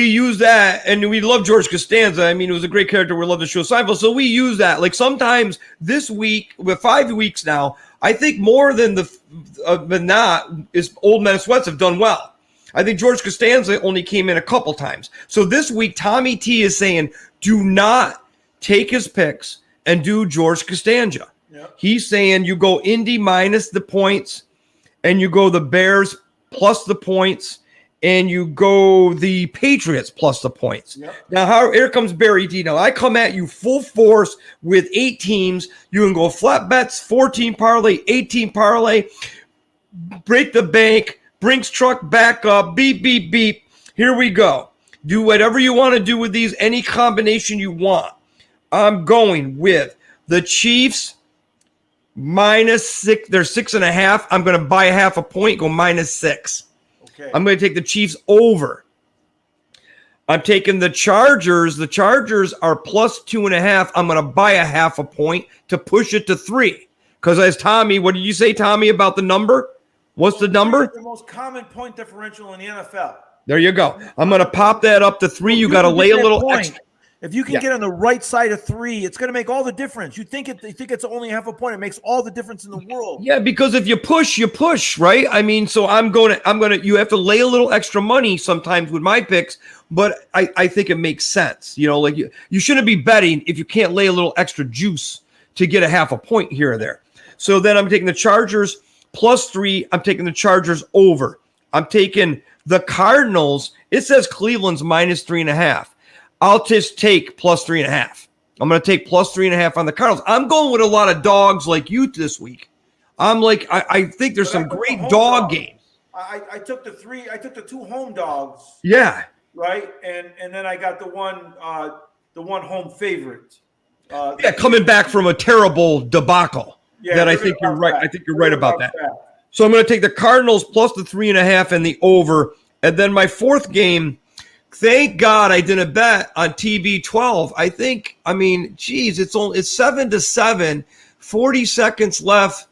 [SPEAKER 1] use that, and we love George Costanza. I mean, it was a great character. We love the show Seinfeld, so we use that. Like sometimes this week, with 5 weeks now, I think more than not is Old Men in Sweats have done well. I think George Costanza only came in a couple times. So this week, Tommy T is saying, do not take his picks and do George Costanza. Yep. He's saying you go Indy minus the points, and you go the Bears plus the points, and you go the Patriots plus the points. Yep. Now, here comes Barry D. Now, I come at you full force with 8 teams. You can go flat bets, 14 parlay, 18 parlay, break the bank, Brinks truck back up, beep, beep, beep. Here we go. Do whatever you want to do with these, any combination you want. I'm going with the Chiefs -6. They're 6.5. I'm going to buy a half a point, go -6. Okay. I'm going to take the Chiefs over. I'm taking the Chargers. The Chargers are +2.5. I'm going to buy a half a point to push it to 3. Because as Tommy, what did you say, Tommy, about the number? What's the number?
[SPEAKER 2] The most common point differential in the NFL.
[SPEAKER 1] There you go. I'm going to pop that up to 3. You got to lay a little extra.
[SPEAKER 2] If you can get on the right side of 3, it's going to make all the difference. You think it's only half a point. It makes all the difference in the world.
[SPEAKER 1] Yeah, because if you push, right? I mean, so you have to lay a little extra money sometimes with my picks, but I think it makes sense. You know, like you shouldn't be betting if you can't lay a little extra juice to get a half a point here or there. So then I'm taking the Chargers +3. I'm taking the Chargers over. I'm taking the Cardinals. It says Cleveland's -3.5. I'll just take +3.5. I'm going to take +3.5 on the Cardinals. I'm going with a lot of dogs like you this week. I'm like, I think there's some great dog games.
[SPEAKER 2] I took the 3. I took the 2 home dogs.
[SPEAKER 1] Yeah.
[SPEAKER 2] Right. And then I got the one home favorite.
[SPEAKER 1] Coming back from a terrible debacle. Yeah, that I think you're right. I think you're right about that. So I'm going to take the Cardinals plus the 3.5 and the over. And then my fourth game, thank God I didn't bet on TB12. It's 7-7, 40 seconds left.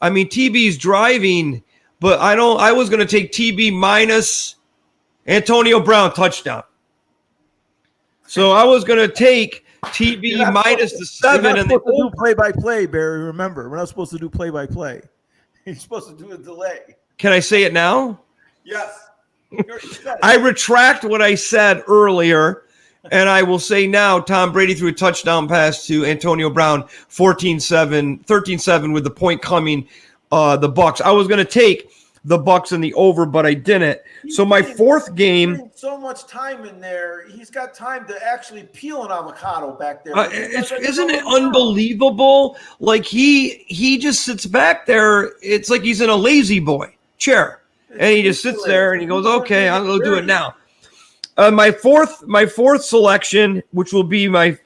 [SPEAKER 1] I mean, TB's driving, but I was going to take TB minus Antonio Brown touchdown. So I was going to take TB minus the 7 and the
[SPEAKER 2] do play-by-play, Barry. Remember, we're not supposed to do play-by-play. You're supposed to do a delay.
[SPEAKER 1] Can I say it now?
[SPEAKER 2] Yes.
[SPEAKER 1] I retract what I said earlier, and I will say now, Tom Brady threw a touchdown pass to Antonio Brown, 13-7 with the point coming, the Bucks. I was going to take the Bucks in the over, but I didn't. So my fourth game,
[SPEAKER 2] so much time in there. He's got time to actually peel an avocado back there.
[SPEAKER 1] Isn't it unbelievable? Like he just sits back there. It's like he's in a lazy boy chair, and he just sits there and he goes, "Okay, I'm going to do it now." My fourth selection, which will be my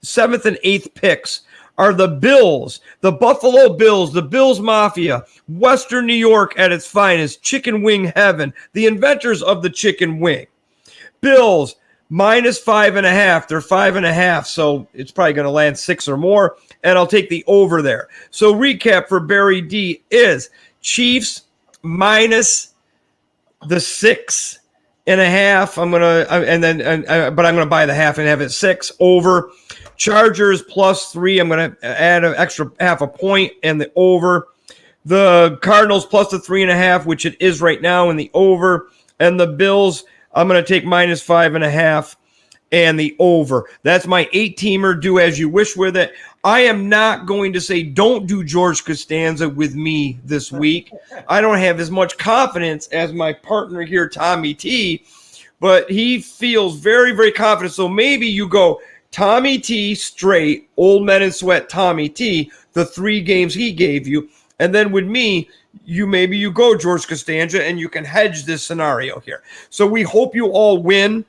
[SPEAKER 1] 7th and 8th picks, are the Bills, the Buffalo Bills, the Bills Mafia, Western New York at its finest, chicken wing heaven, the inventors of the chicken wing. Bills minus 5.5. They're 5.5, so it's probably going to land 6 or more, and I'll take the over there. So recap for Barry D is Chiefs minus the 6.5. But I'm gonna buy the half and have it 6 over. Chargers plus 3. I'm going to add an extra half a point and the over. The Cardinals plus the 3.5, which it is right now, in the over. And the Bills, I'm going to take minus 5.5 and the over. That's my 8-teamer. Do as you wish with it. I am not going to say don't do George Costanza with me this week. I don't have as much confidence as my partner here, Tommy T, but he feels very, very confident. So maybe you go Tommy T straight, Old Men in Sweat Tommy T, the 3 games he gave you. And then with me, you go George Costanza and you can hedge this scenario here. So we hope you all win,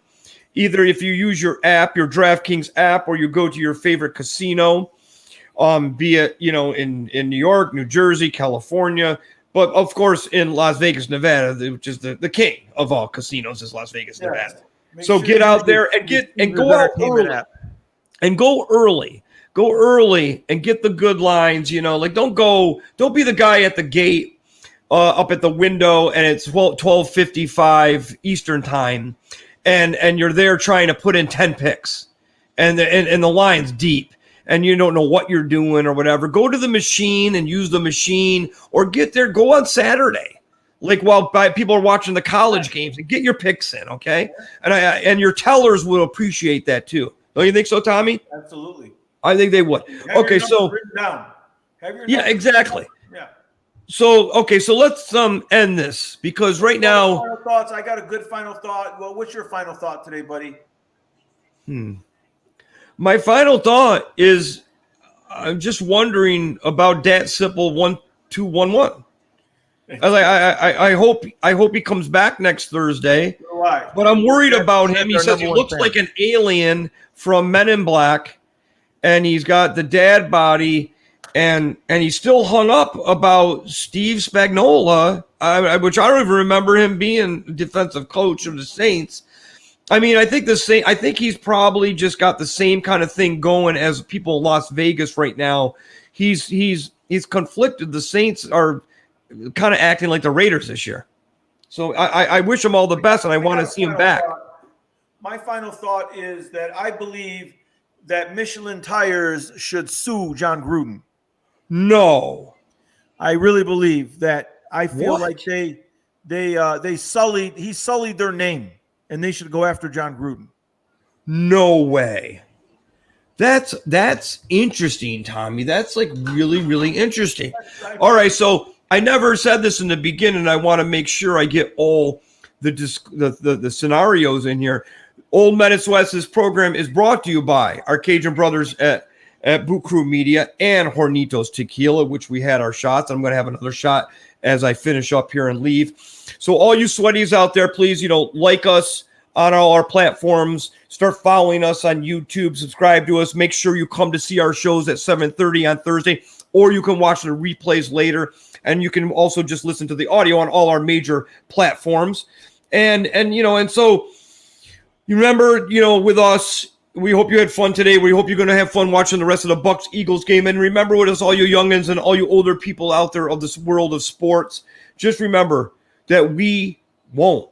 [SPEAKER 1] either if you use your app, your DraftKings app, or you go to your favorite casino, be it, in New York, New Jersey, California. But of course, in Las Vegas, Nevada, which is the king of all casinos, is Las Vegas, Nevada. So get out there and go out early. And go early. Go early and get the good lines. Like don't be the guy at the gate up at the window and it's 12:55 Eastern time, and you're there trying to put in 10 picks, and the line's deep. And you don't know what you're doing or whatever. Go to the machine and use the machine, or get there. Go on Saturday, like while people are watching the college games, and get your picks in, okay? And your tellers will appreciate that too. Don't you think so, Tommy?
[SPEAKER 2] Absolutely.
[SPEAKER 1] I think they would. Okay, so yeah, exactly.
[SPEAKER 2] Yeah.
[SPEAKER 1] So let's end this, because right now.
[SPEAKER 2] Final thoughts. I got a good final thought. Well, what's your final thought today, buddy?
[SPEAKER 1] My final thought is, I'm just wondering about Dat Sipple 1211. I hope he comes back next Thursday. But I'm worried about him. He says he looks like an alien from Men in Black, and he's got the dad body, and he's still hung up about Steve Spagnuolo, which I don't even remember him being defensive coach of the Saints. I mean, I think he's probably just got the same kind of thing going as people in Las Vegas right now. He's conflicted. The Saints are kind of acting like the Raiders this year. So I wish him all the best, and I want to see him back.
[SPEAKER 2] My final thought is that I believe that Michelin Tires should sue John Gruden.
[SPEAKER 1] No,
[SPEAKER 2] I really believe that. I feel like he sullied their name. And they should go after John Gruden.
[SPEAKER 1] No way. That's interesting, Tommy. That's like really, really interesting. All right, so I never said this in the beginning. I want to make sure I get all the scenarios in here. Old Menace West's program is brought to you by our Cajun brothers at Boot Crew Media and Hornitos Tequila, which we had our shots. I'm going to have another shot as I finish up here and leave. So all you sweaties out there, please, like us on all our platforms. Start following us on YouTube. Subscribe to us. Make sure you come to see our shows at 7:30 on Thursday, or you can watch the replays later. And you can also just listen to the audio on all our major platforms. And so you remember, with us, we hope you had fun today. We hope you're going to have fun watching the rest of the Bucks-Eagles game. And remember with us, all you youngins and all you older people out there of this world of sports, just remember that we won't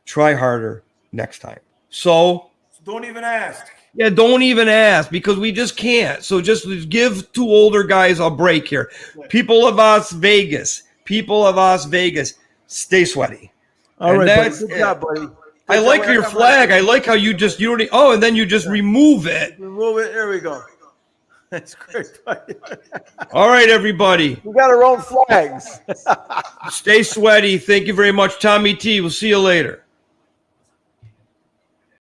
[SPEAKER 1] try harder next time. So
[SPEAKER 2] don't even ask.
[SPEAKER 1] Yeah, don't even ask, because we just can't. So just give two older guys a break here. People of Las Vegas, stay sweaty.
[SPEAKER 2] All right, buddy. Good job, buddy.
[SPEAKER 1] I like your flag. I like how you don't. Oh, and then you just remove it.
[SPEAKER 2] Remove it. There we go. That's great.
[SPEAKER 1] All right, everybody.
[SPEAKER 2] We got our own flags.
[SPEAKER 1] Stay sweaty. Thank you very much, Tommy T. We'll see you later.